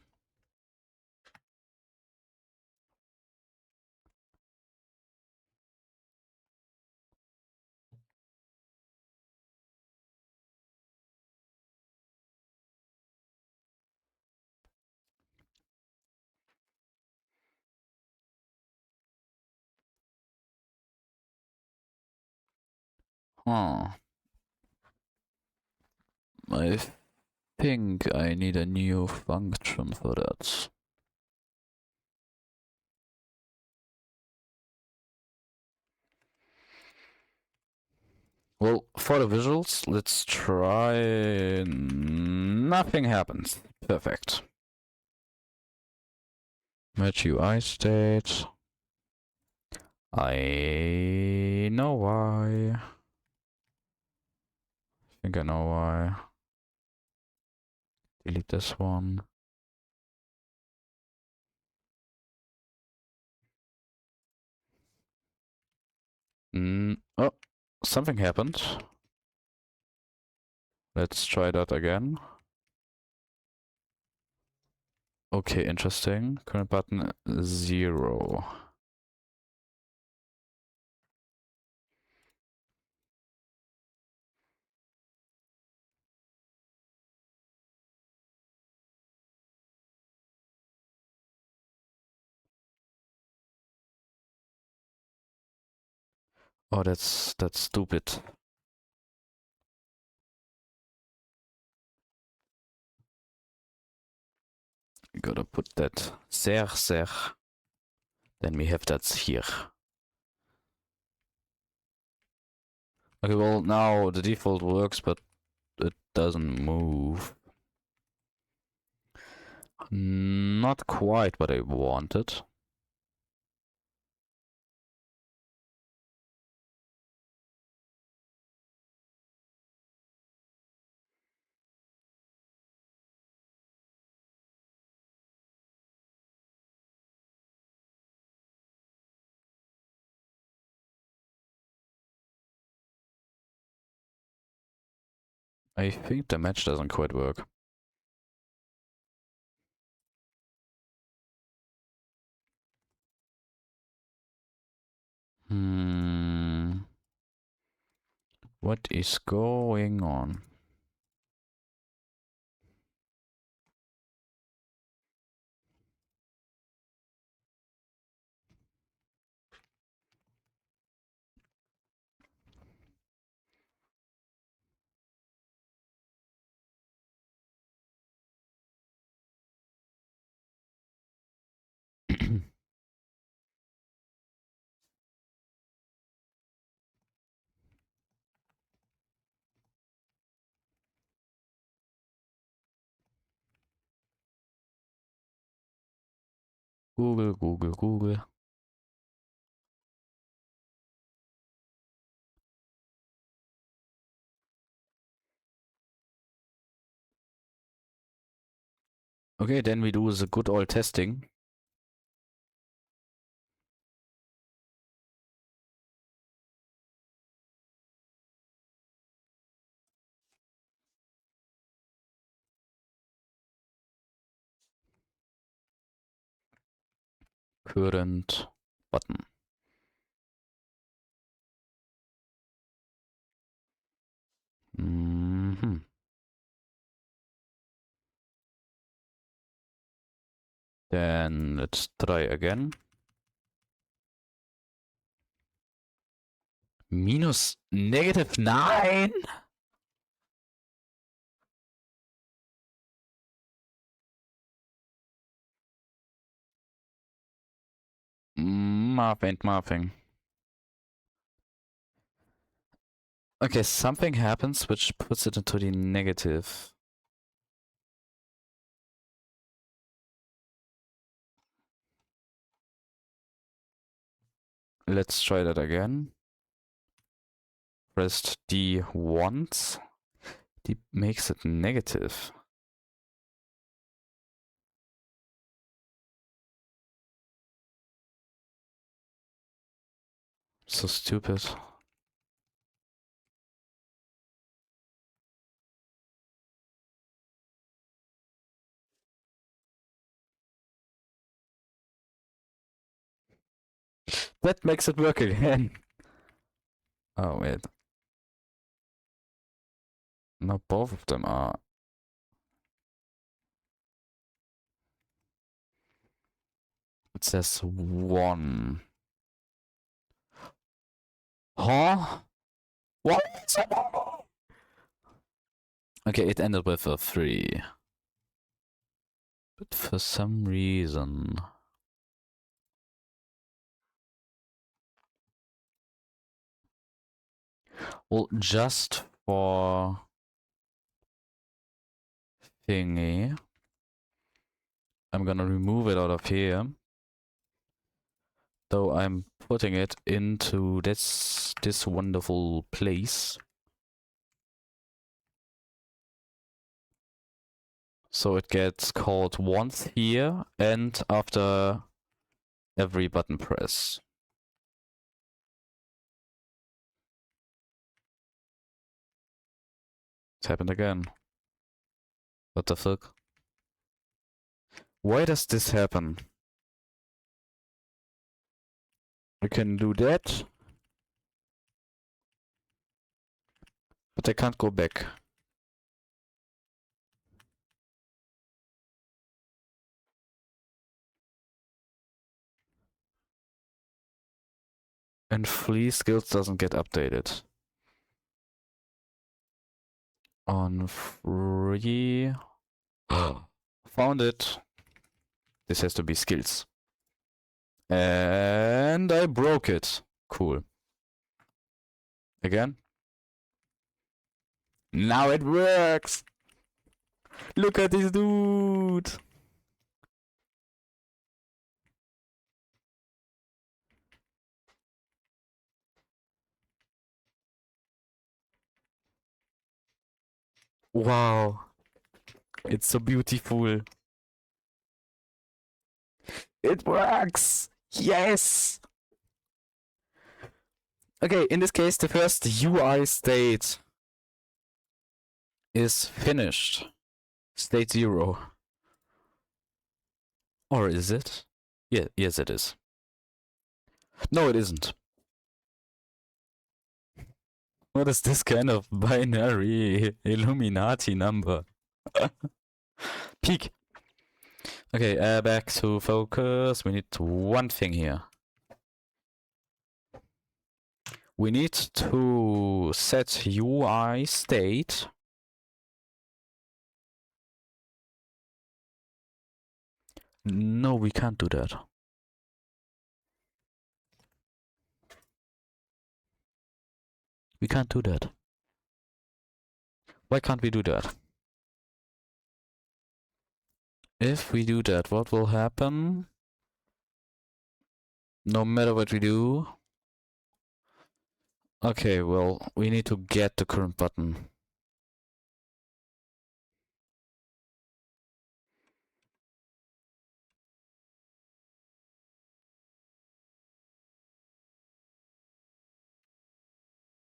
Huh. I think I need a new function for that. Well, for the visuals, let's try... Nothing happens. Perfect. Match UI state. I know why. I think I know why. Delete this one. Oh, something happened. Let's try that again. Okay, interesting. Current button 0. Oh, that's stupid. Gotta put that sehr. Then we have that here. Okay, well now the default works, but it doesn't move. Not quite what I wanted. I think the match doesn't quite work. What is going on? Google, Google, Google. Okay, then we do the good old testing. Current button. Mhm. Then let's try again. Minus -9? Muffing. Okay, something happens which puts it into the negative. Let's try that again. Pressed D once. D makes it negative. So stupid. That makes it work again. Oh, wait. No, both of them are. It says 1. Huh? What? Okay, it ended with a 3. But for some reason... Well, just for... thingy... I'm gonna remove it out of here. Though I'm putting it into this wonderful place. So it gets called once here and after every button press. It's happened again. What the fuck? Why does this happen? I can do that. But I can't go back. And free skills doesn't get updated. On free... Found it. This has to be skills. And I broke it. Cool. Again. Now it works! Look at this dude! Wow. It's so beautiful. It works! Yes! Okay, in this case, the first UI state is finished. State 0. Or is it? Yeah, yes it is. No, it isn't. What is this kind of binary Illuminati number? Peak. Okay, back to focus. We need one thing here. We need to set UI state. No, we can't do that. We can't do that. Why can't we do that? If we do that, what will happen? no matter what we do. Okay, well, we need to get the current button.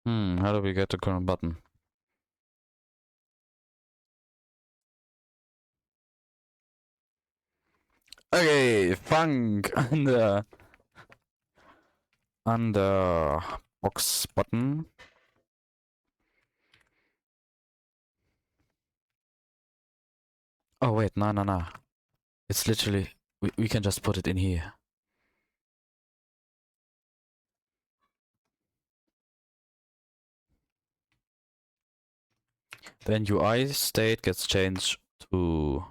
How do we get the current button? Okay, funk under box button. Oh wait, no. It's literally we can just put it in here. Then UI state gets changed to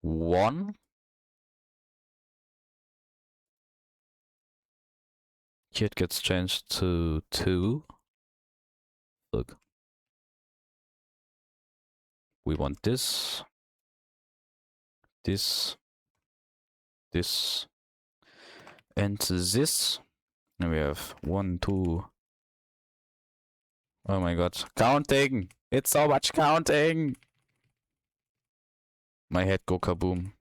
1. Kit gets changed to 2. Look. We want this, this, this, and this. And we have 1, 2. Oh my god. Counting! It's so much counting! My head go kaboom.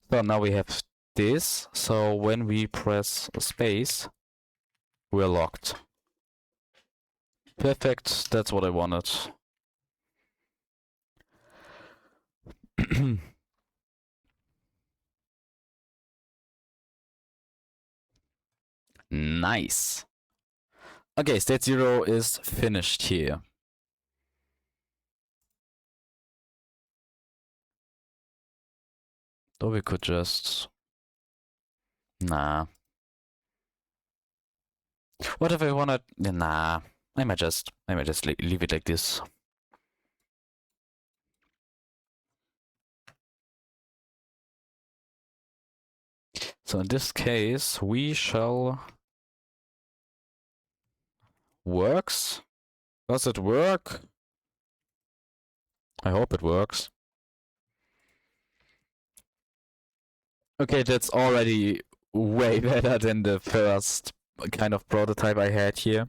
So now we have this. So when we press space, we're locked. Perfect. That's what I wanted. Nice. Okay, state 0 is finished here. Or we could just... Nah. What if I wanna... Nah. I might just leave it like this. So in this case, we shall... Works? Does it work? I hope it works. Okay, that's already way better than the first kind of prototype I had here.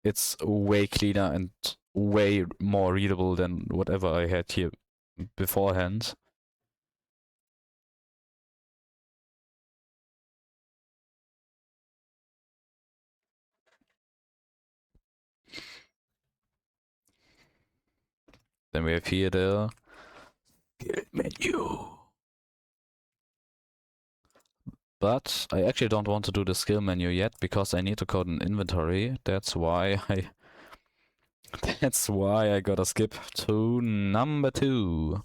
It's way cleaner and way more readable than whatever I had here beforehand. Then we have here the skill menu. But I actually don't want to do the skill menu yet because I need to code an inventory. That's why I gotta skip to number 2.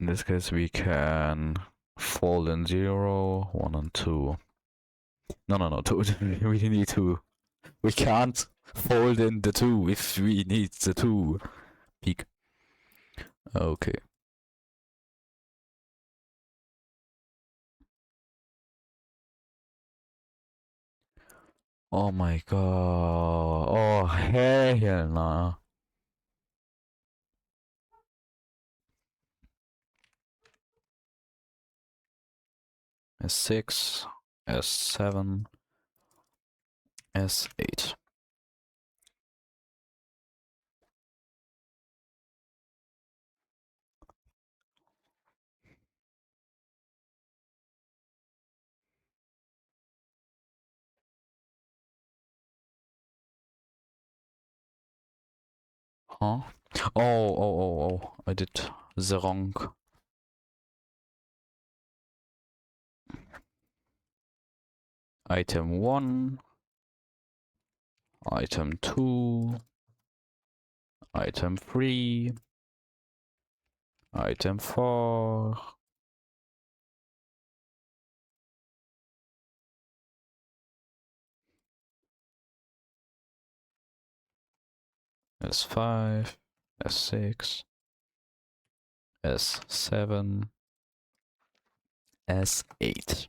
In this case, we can fold in 0, 1, and 2. No, 2. We need 2. We can't fold in the 2 if we need the 2. Peak. Okay. Oh my god. Oh, hell no. S6, S7, S8. Huh? Oh. I did the wrong. Item 1. Item 2. Item 3. Item 4. S5, S6, S7, S8.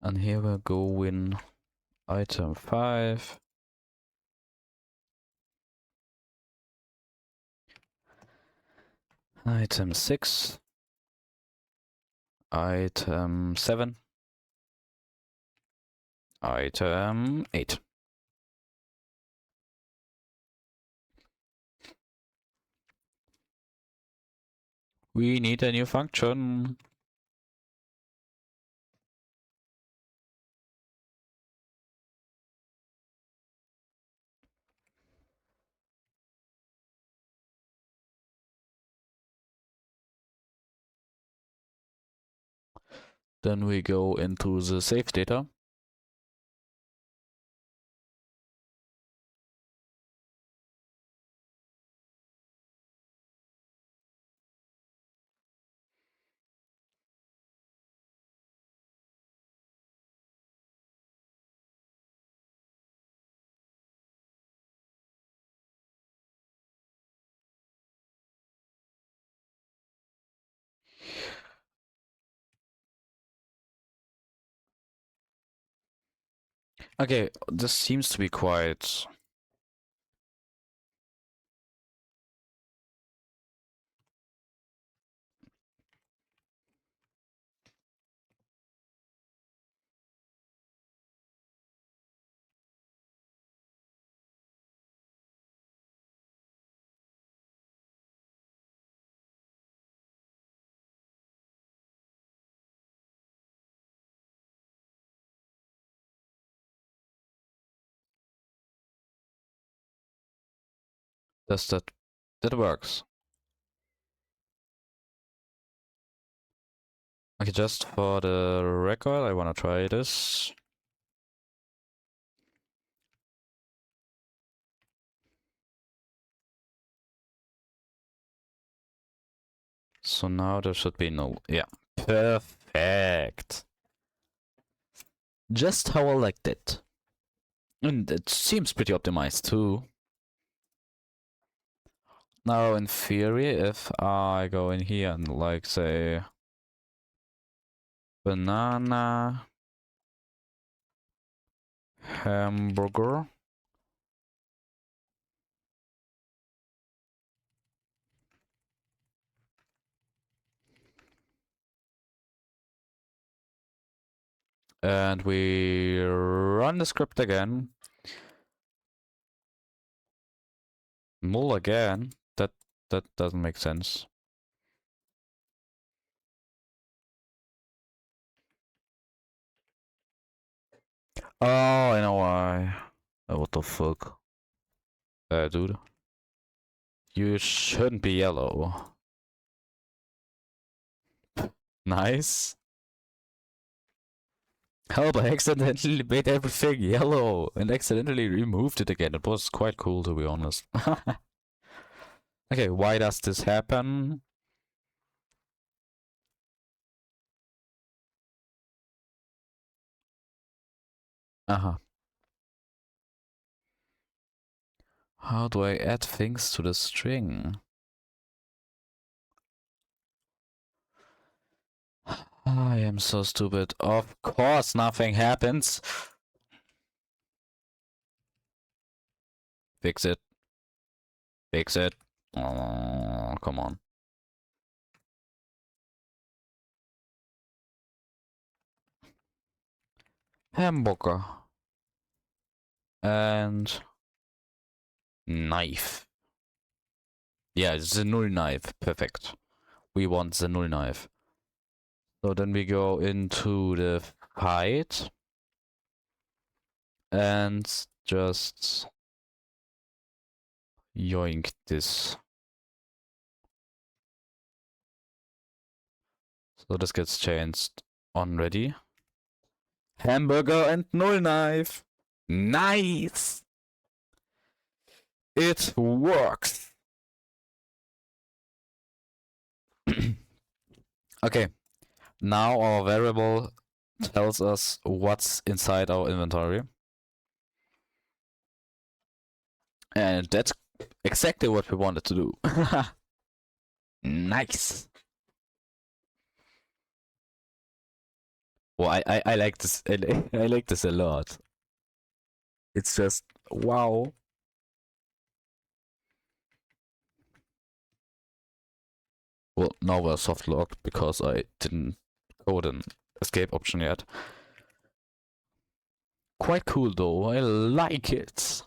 And here we go in item 5. Item 6. Item 7. Item 8. We need a new function. Then we go into the save data. Okay, this seems to be quite... That works. Okay, just for the record, I wanna try this. So now there should be no... Yeah. Perfect. Just how I liked it. And it seems pretty optimized too. Now in theory, if I go in here and like say banana hamburger, and we run the script again, null again, that doesn't make sense. Oh, I know why. What the fuck? Dude. You shouldn't be yellow. Nice. Help, I accidentally made everything yellow and accidentally removed it again. It was quite cool, to be honest. Okay, why does this happen? Uh-huh. How do I add things to the string? I am so stupid. Of course nothing happens. Fix it. Fix it. Oh, come on. Hamburger. And knife. Yeah, the null knife. Perfect. We want the null knife. So then we go into the fight. And just yoink this. So this gets changed on ready. Hamburger and null knife. Nice! It works! Okay, now our variable tells us what's inside our inventory. And that's exactly what we wanted to do. Nice. Well, I like this. I like this a lot. It's just wow. Well, now we're soft locked because I didn't code an escape option yet. Quite cool though. I like it.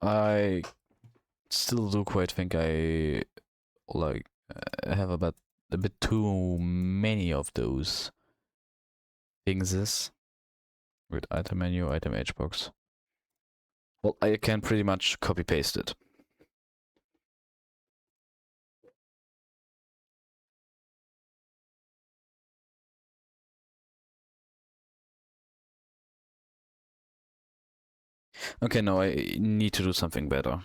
I still do quite think I like have a bit too many of those things. With item menu, item hbox. Well, I can pretty much copy paste it. Okay, no, I need to do something better.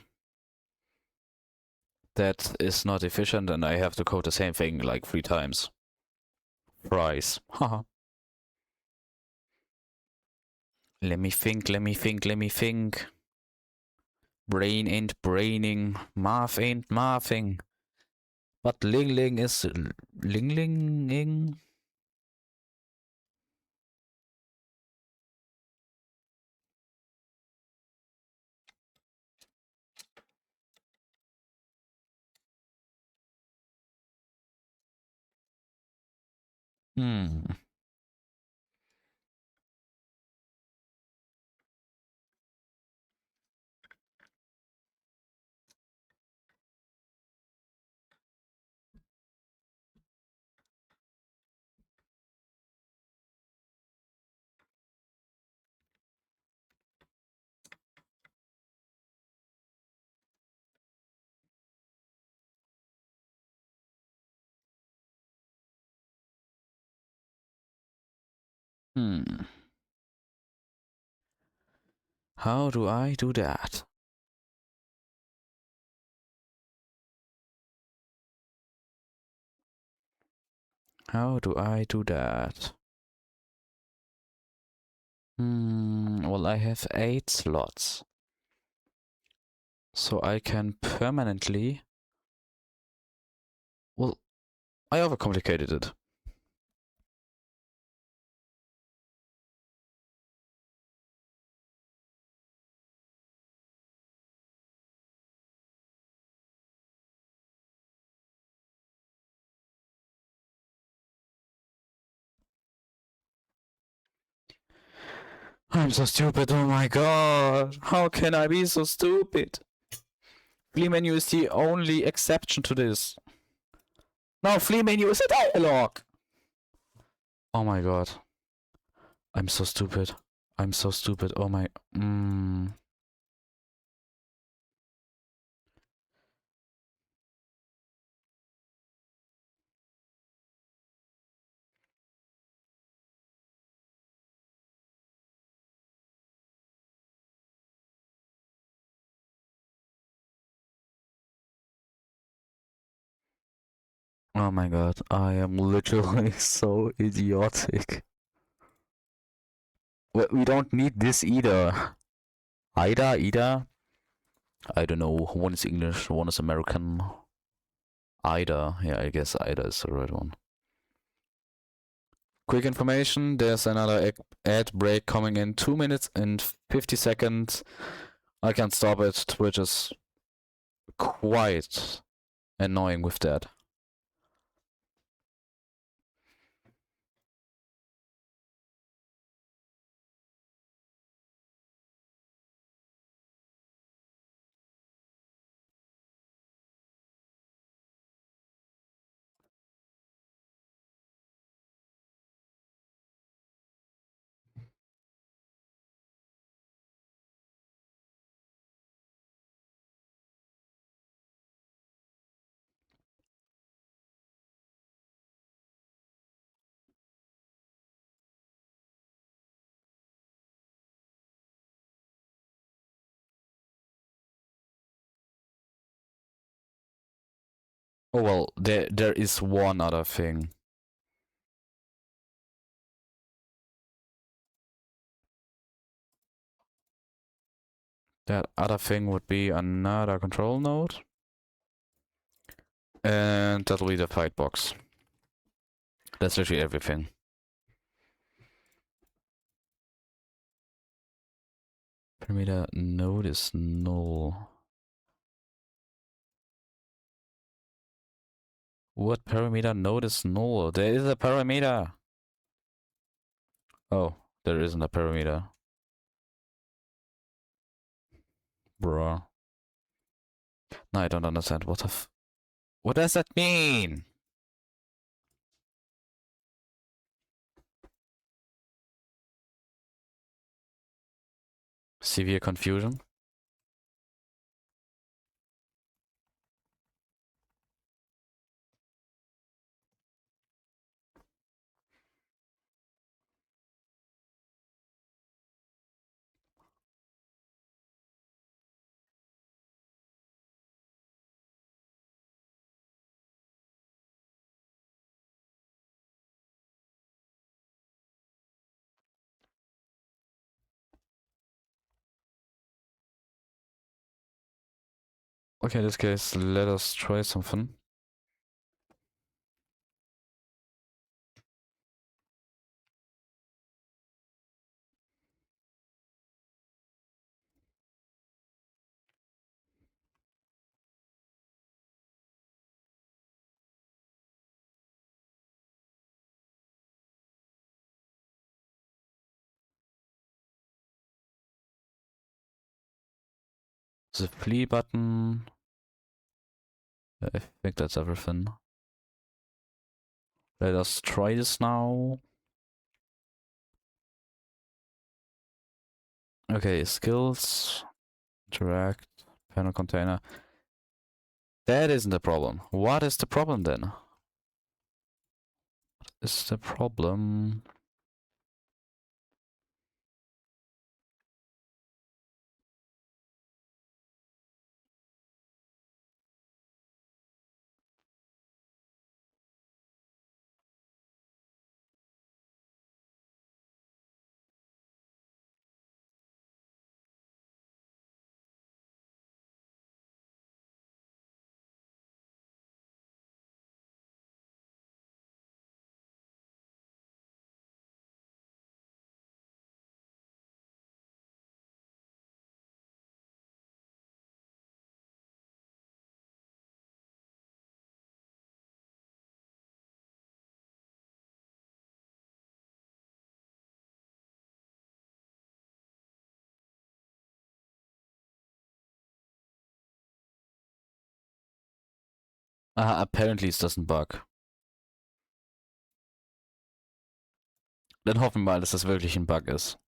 That is not efficient, and I have to code the same thing like 3 times. Fries. Haha. Let me think. Brain ain't braining. Math ain't mathing. But Ling is Linging. Hmm. How do I do that? How do I do that? Well, I have 8 slots. So I can permanently... Well, I overcomplicated it. I'm so stupid, oh my god. How can I be so stupid? Flea menu is the only exception to this. No, flea menu is a dialogue. Oh my god. I'm so stupid. I'm so stupid. Oh my... Oh my god. I am literally so idiotic. We don't need this either. Either? I don't know. One is English, one is American. Either. Yeah, I guess either is the right one. Quick information, there's another ad break coming in 2 minutes and 50 seconds. I can't stop it. Twitch is quite annoying with that. Oh well, there is one other thing. That other thing would be another control node. And that'll be the fight box. That's literally everything. Parameter node is null. What parameter node is null? There is a parameter. Oh, there isn't a parameter. Bruh. No, I don't understand. What does that mean? Severe confusion. Okay, in this case, let us try something. The flee button. I think that's everything. Let us try this now. Okay, skills, interact, panel container. That isn't the problem. What is the problem then? What is the problem? Apparently es doesn't bug. Dann hoffen wir mal, dass das wirklich ein Bug ist.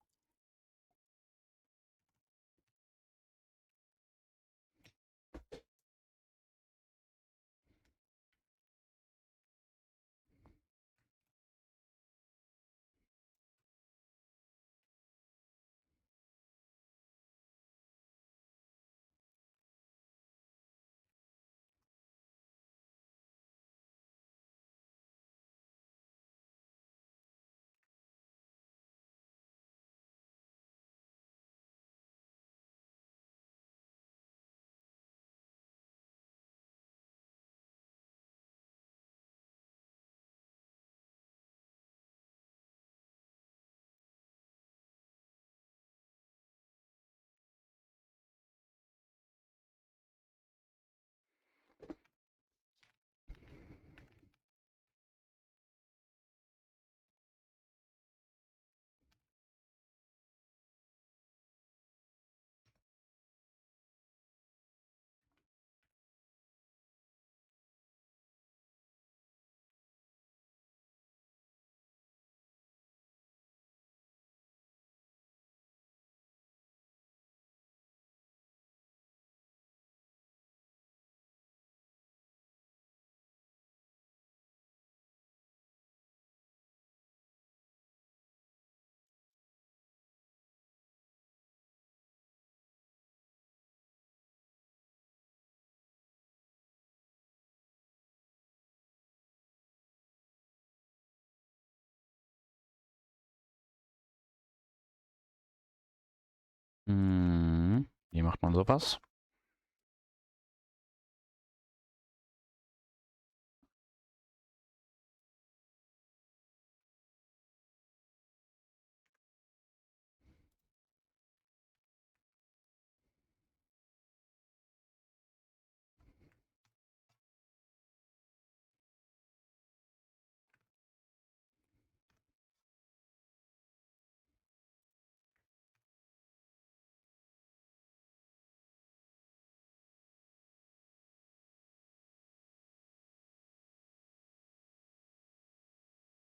Wie macht man sowas?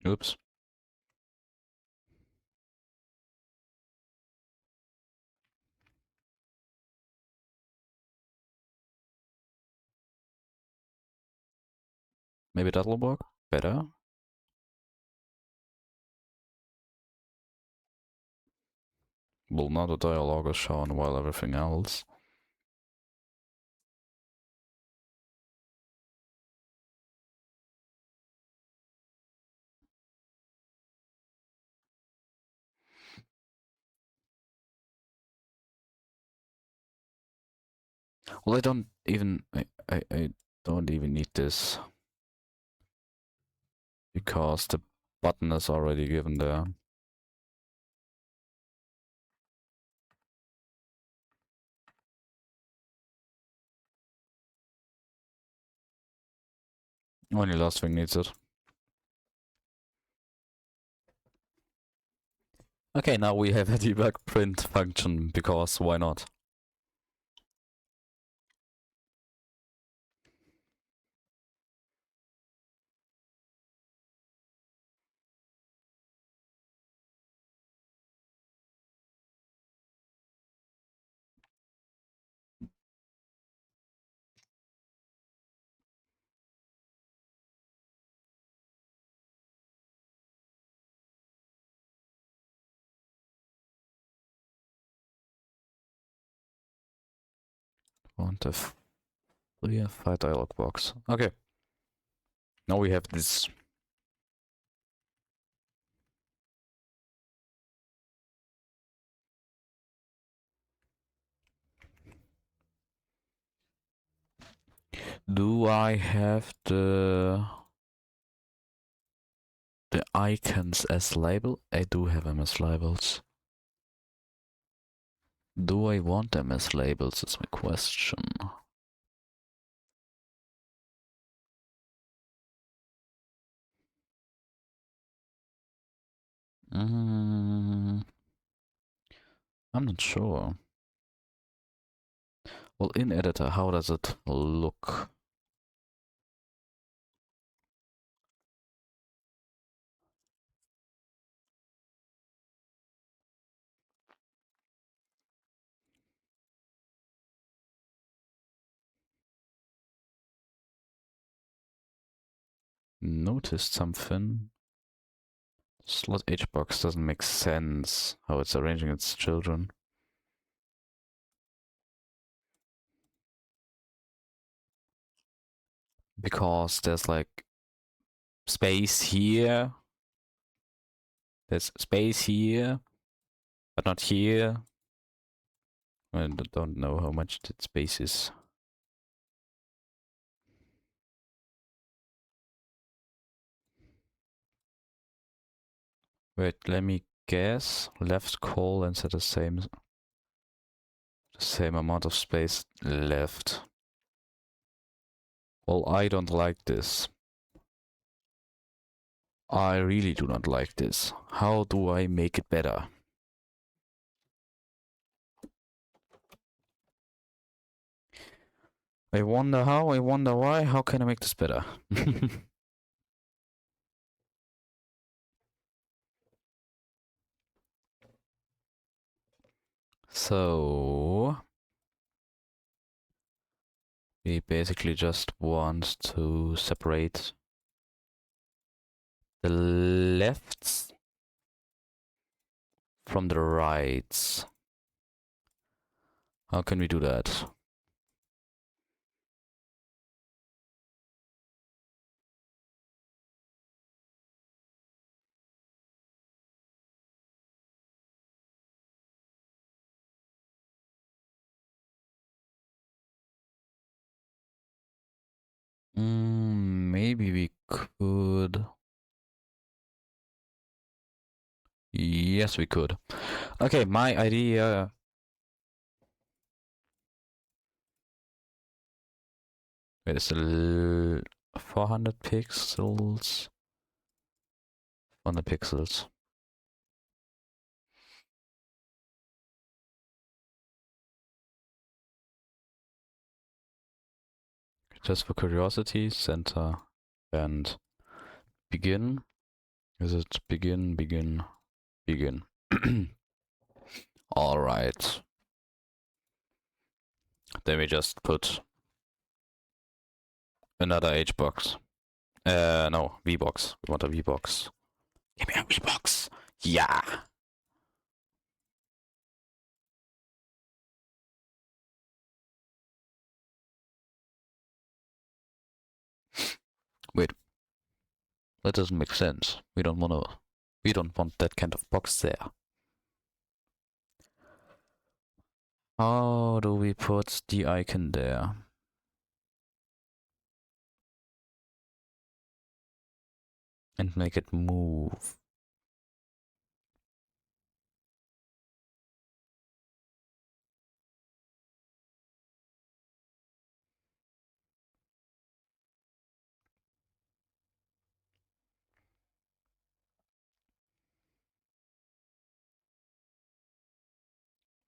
Oops. Maybe that'll work better. Well, now the dialogue is shown while everything else. Well, I don't even I don't even need this because the button is already given there. Only last thing needs it. Okay, now we have a debug print function because why not? Want a clear file dialog box. Okay. Now we have this. Do I have the icons as label? I do have them as labels. Do I want them as labels is my question. I'm not sure. Well, in editor, how does it look? Noticed something. Slot H box doesn't make sense how it's arranging its children. Because there's like space here. There's space here, but not here. I don't know how much that space is. Wait, let me guess. Left call and set the same amount of space left. Well, I don't like this. I really do not like this. How do I make it better? I wonder how, I wonder why. How can I make this better? So we basically just want to separate the lefts from the rights. How can we do that? maybe we could. Yes, we could. Okay, my idea. Wait, it's 400 pixels. 400 pixels. Just for curiosity, center and begin. Is it begin, begin, begin? All right. Then we just put another H box. No, V box. We want a V box. Give me a V box. Yeah. Wait. That doesn't make sense. We don't want that kind of box there. How do we put the icon there? And make it move.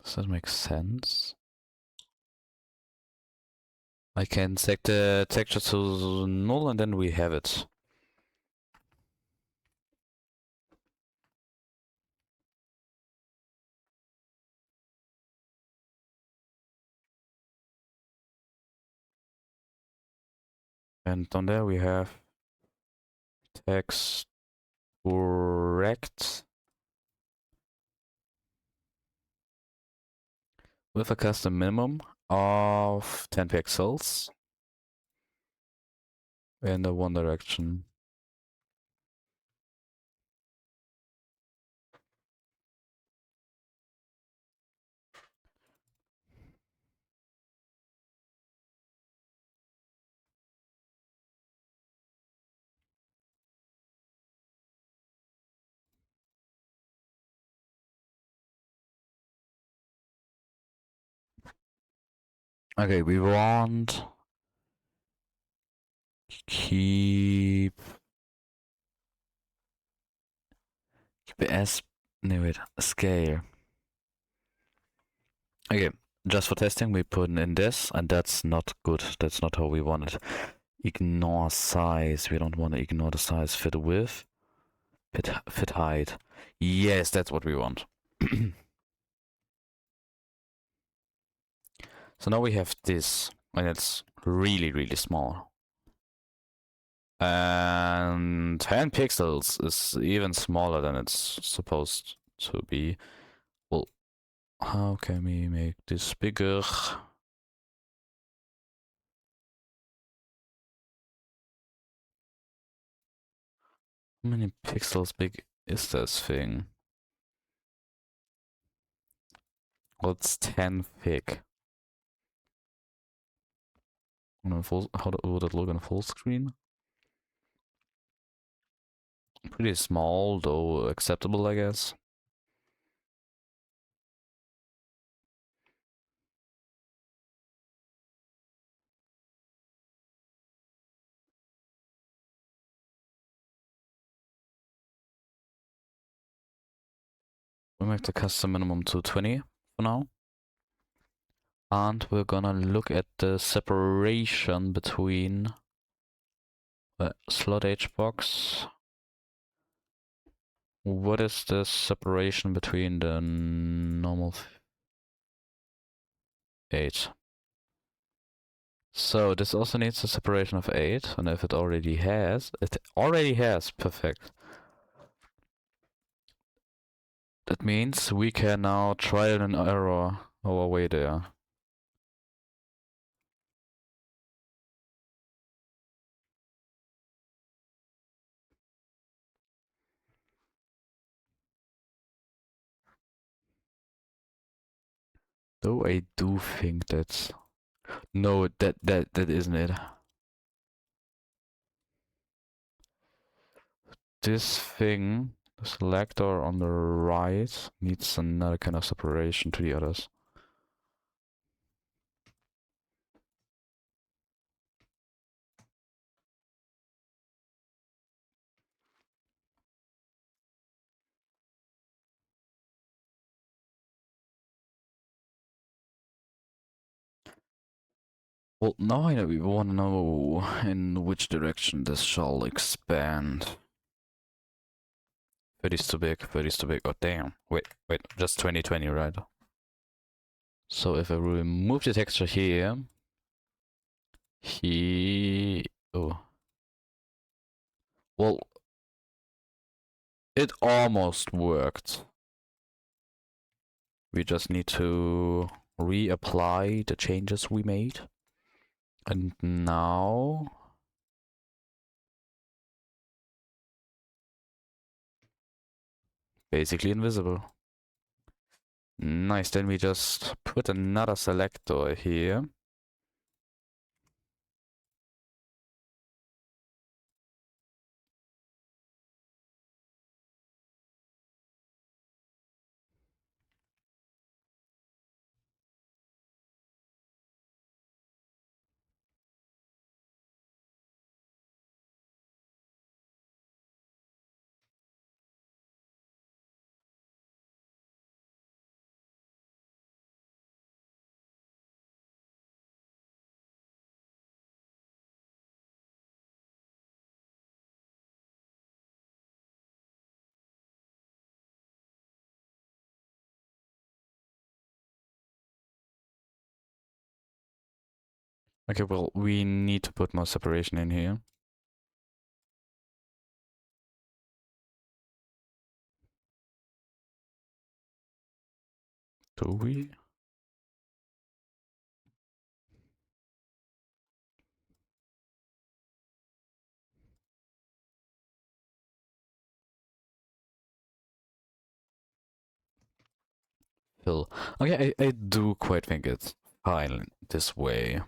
Does that make sense? I can set the texture to null and then we have it. And down there we have text correct with a custom minimum of 10 pixels in the one direction. Okay, we want keep as no wait scale. Okay, just for testing, we put in this, and that's not good. That's not how we want it. Ignore size. We don't want to ignore the size. Fit width. Fit height. Yes, that's what we want. So now we have this, and it's really, really small. And 10 pixels is even smaller than it's supposed to be. Well, how can we make this bigger? How many pixels big is this thing? Well, it's 10 thick. How would it look on full screen? Pretty small, though acceptable, I guess. We'll make the custom minimum 220 for now. And we're gonna look at the separation between the slot H box. What is the separation between the normal 8? So this also needs a separation of 8, and if it already has, perfect. That means we can now trial and error our way there. Though I do think that's... No, that isn't it. this thing, the selector on the right, needs another kind of separation to the others. Well, now we want to know in which direction this shall expand. 30 is too big, 30 is too big. Oh, damn. Wait, just 2020, right? So if I remove the texture here, oh. Well, it almost worked. We just need to reapply the changes we made. And now... basically invisible. Nice, then we just put another selector here. Okay, well, we need to put more separation in here. Do we? Fill. Okay, I do quite think it's fine this way.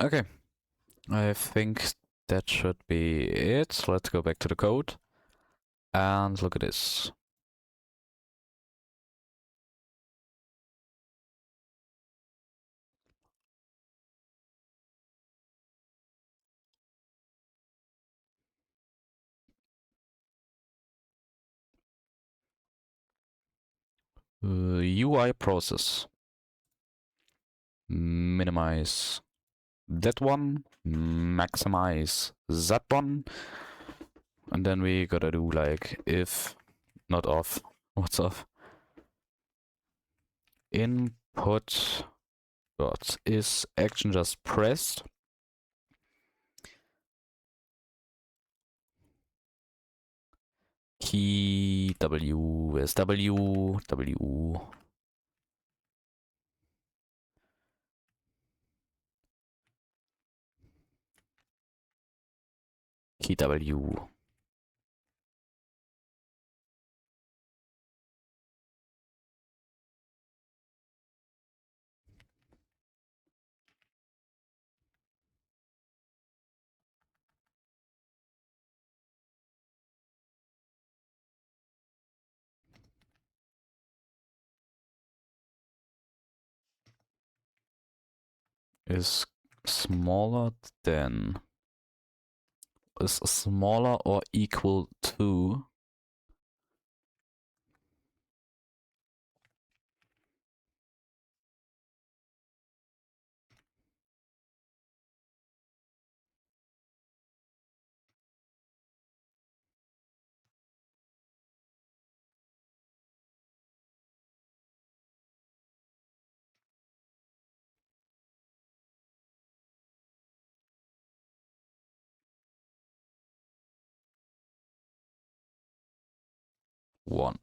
Okay, I think that should be it. Let's go back to the code and look at this. UI process. Minimize that one, maximize that one, and then we gotta do like if, not off, what's off? Input dot is action just pressed. Key W is W, key W. Is smaller than, is smaller or equal to one.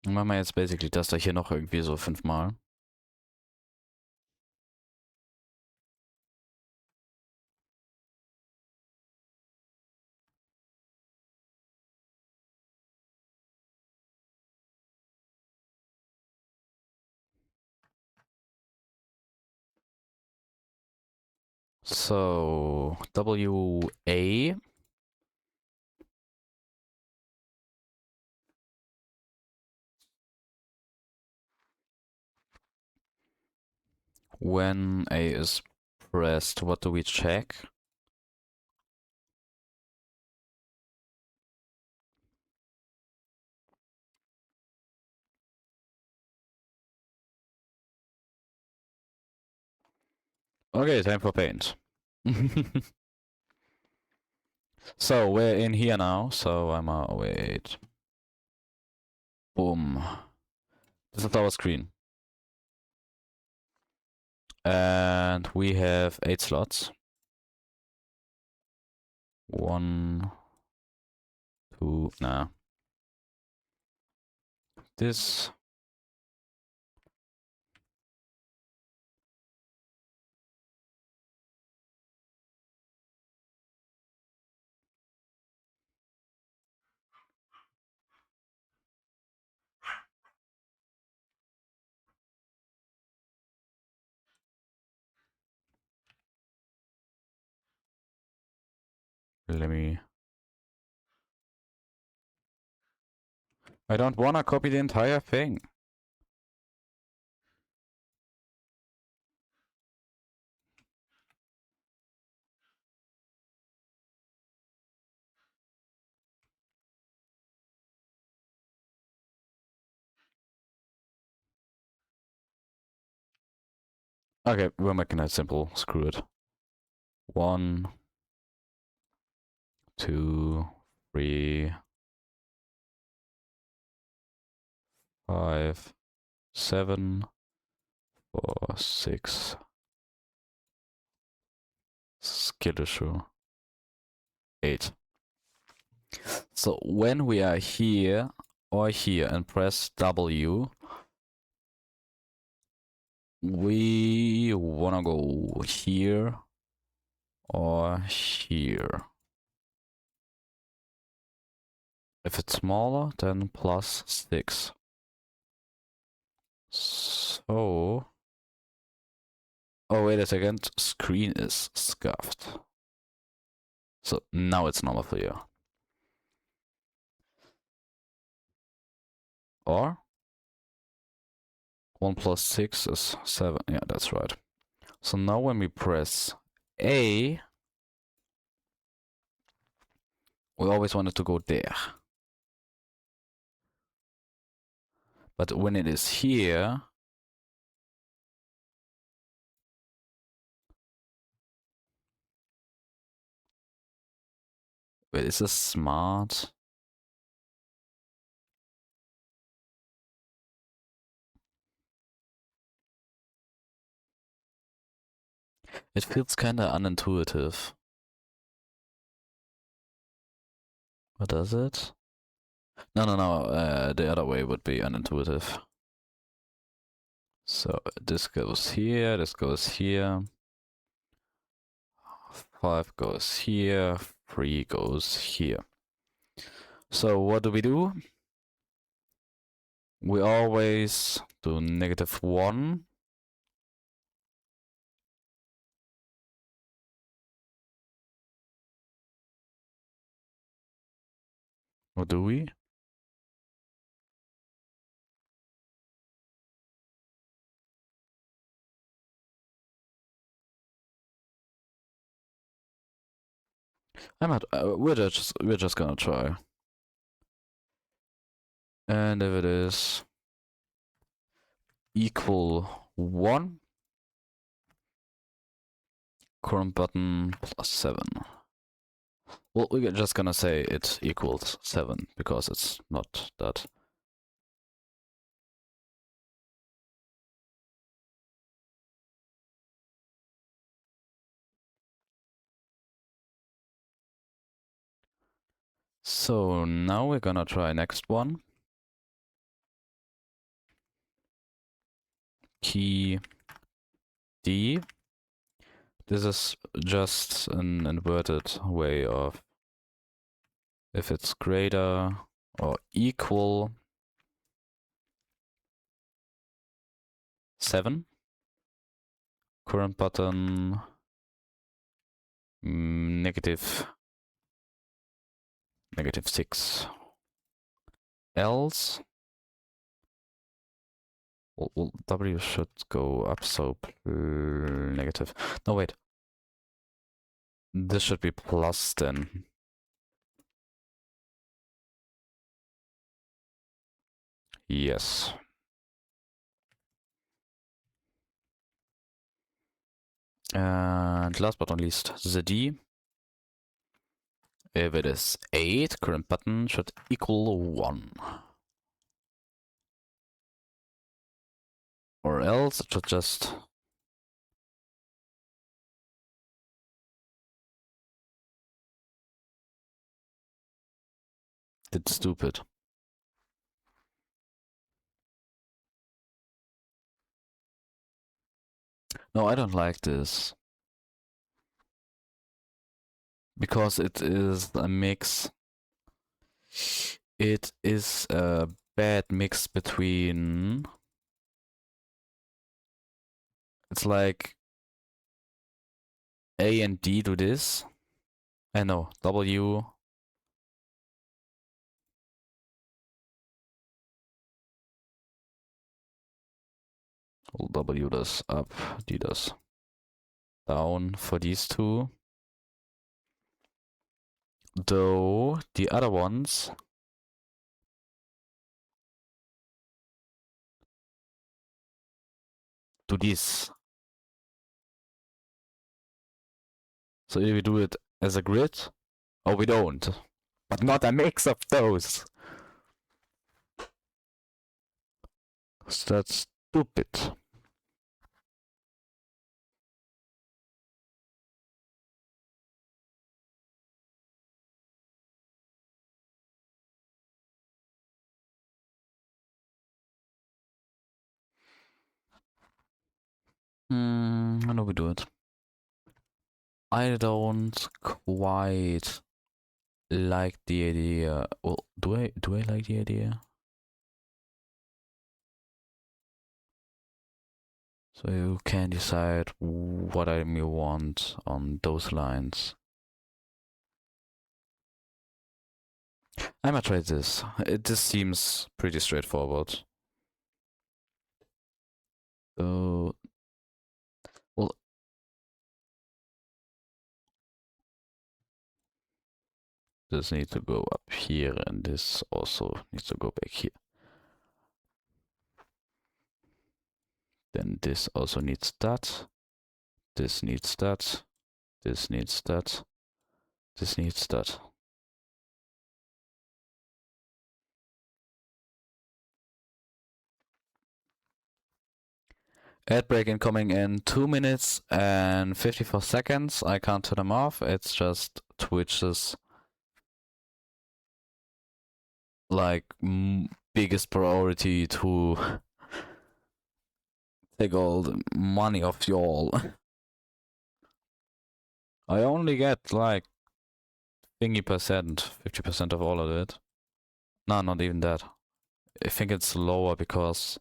Machen wir jetzt basically das da hier noch irgendwie so 5-mal. So, WA. When A is pressed, what do we check? Okay, time for paint. So, we're in here now, so I'm wait. Boom. This is our screen. And we have 8 slots. 1, 2, nah. This. Let me... I don't wanna copy the entire thing. Okay, we're making it simple. Screw it. 1, 2, 3, 5, 7, 4, 6. Skill issue. 8. So when we are here or here and press W, we wanna go here or here. If it's smaller, then +6. So... Oh, wait a second. Screen is scuffed. So now it's normal for you. Or 1 plus 6 is 7. Yeah, that's right. So now when we press A, we always want it to go there. But when it is here, wait, is this smart? It feels kinda unintuitive. What does it? No, the other way would be unintuitive. So this goes here, this goes here. 5 goes here, 3 goes here. So what do? We always do -1. What do we? We're just gonna try. And if it is equal 1, current button +7. Well, we're just gonna say it equals 7 because it's not that. So now we're gonna try next one. key D. This is just an inverted way of if it's greater or equal 7. Current button negative 6. Else well, W should go up, so negative. No, wait. This should be plus then. Yes. And last but not least, the D. If it is 8, current button should equal 1. Or else it should just... did stupid. No, I don't like this. Because it is a mix. It is a bad mix between... It's like A and D do this. I know, W. Well, W does up, D does down for these two. Though the other ones do this. So either we do it as a grid or we don't. But not a mix of those. So that's stupid. How do we do it? I don't quite like the idea. Well, do I like the idea? So you can decide what item you want on those lines. I might try this. This seems pretty straightforward. So, well, this needs to go up here, and this also needs to go back here. Then this also needs that. This needs that. This needs that. This needs that. Ad break incoming in 2 minutes and 54 seconds. I can't turn them off. It's just Twitch's like biggest priority to take all the money off y'all. I only get like thingy percent, 50% of all of it. No, not even that. I think it's lower because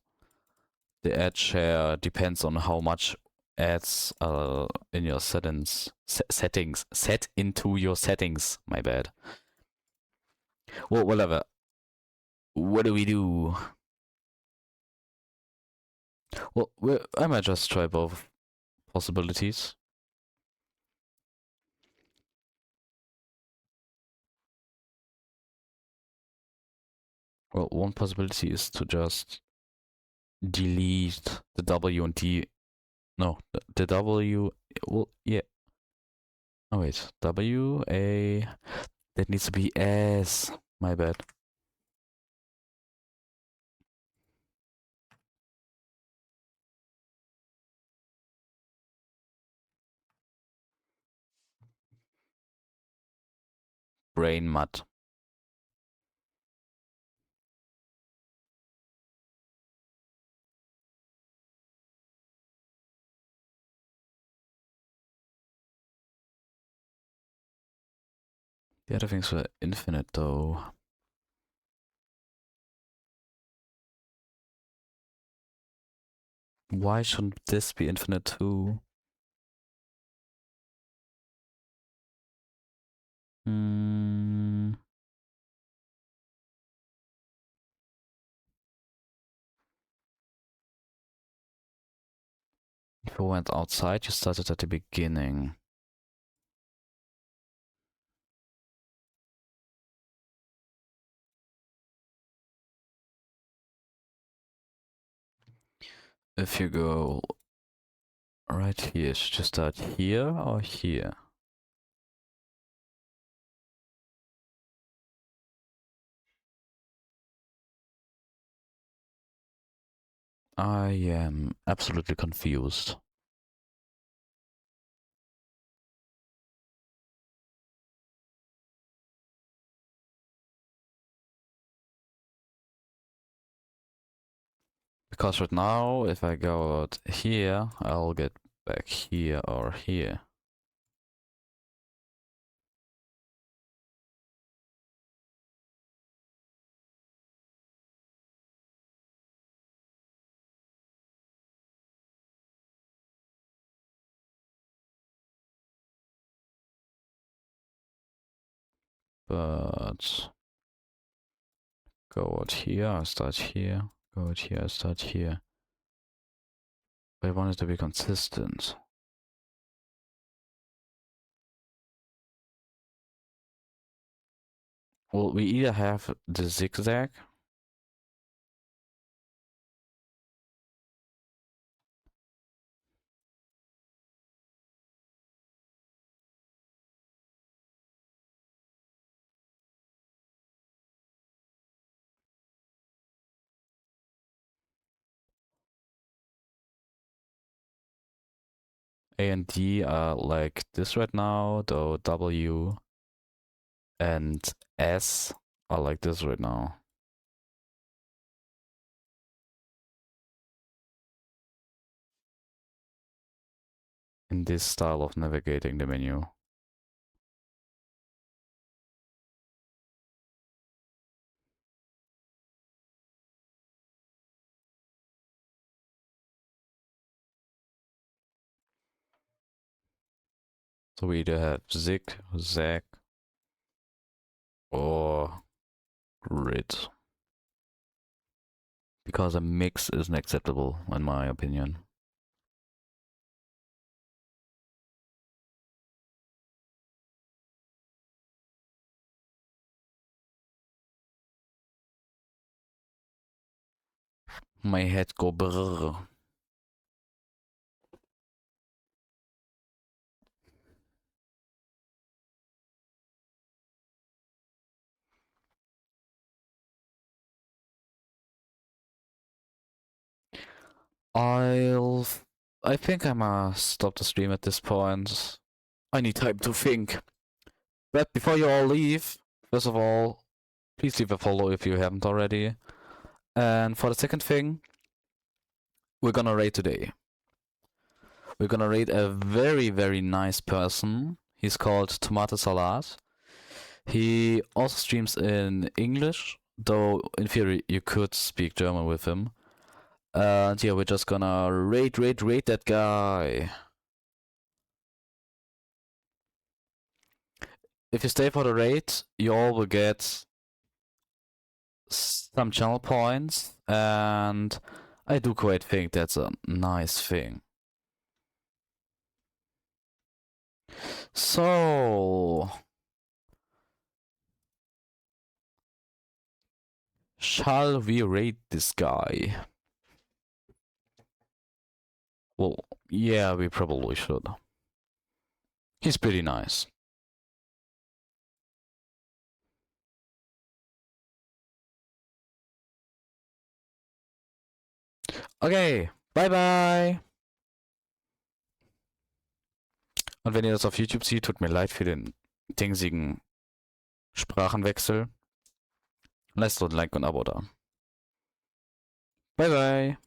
the ad share depends on how much ads in your settings set into your settings. My bad. Well, whatever. What do we do? Well, I might just try both possibilities. Well, one possibility is to just delete the W and D. No, the W. Well, yeah. Oh wait, W A. That needs to be S. My bad. Brain mud. The other things were infinite though. Why shouldn't this be infinite too? If you went outside, you started at the beginning. If you go right here, should you start here or here? I am absolutely confused. Because right now, if I go out here, I'll get back here or here. But go out here, I start here. Go out here, I start here. But I want it to be consistent. Well, we either have the zigzag. A and D are like this right now, though W and S are like this right now. In this style of navigating the menu. So we either have zig, zag, or grid. Because a mix isn't acceptable, in my opinion. My head go brrr. I think I must stop the stream at this point. I need time to think. But before you all leave, first of all, please leave a follow if you haven't already. And for the second thing, we're gonna rate today. We're gonna rate a very, very nice person. He's called Tomato Salad. He also streams in English, though in theory you could speak German with him. And yeah, we're just gonna rate that guy. If you stay for the rate, you all will get some channel points, and I do quite think that's a nice thing. So, shall we rate this guy? Well, yeah, we probably should. He's pretty nice. Okay, bye bye. Und wenn ihr das auf YouTube seht, tut mir leid für den dingsigen Sprachenwechsel. Lasst doch ein Like und ein Abo da. Bye bye.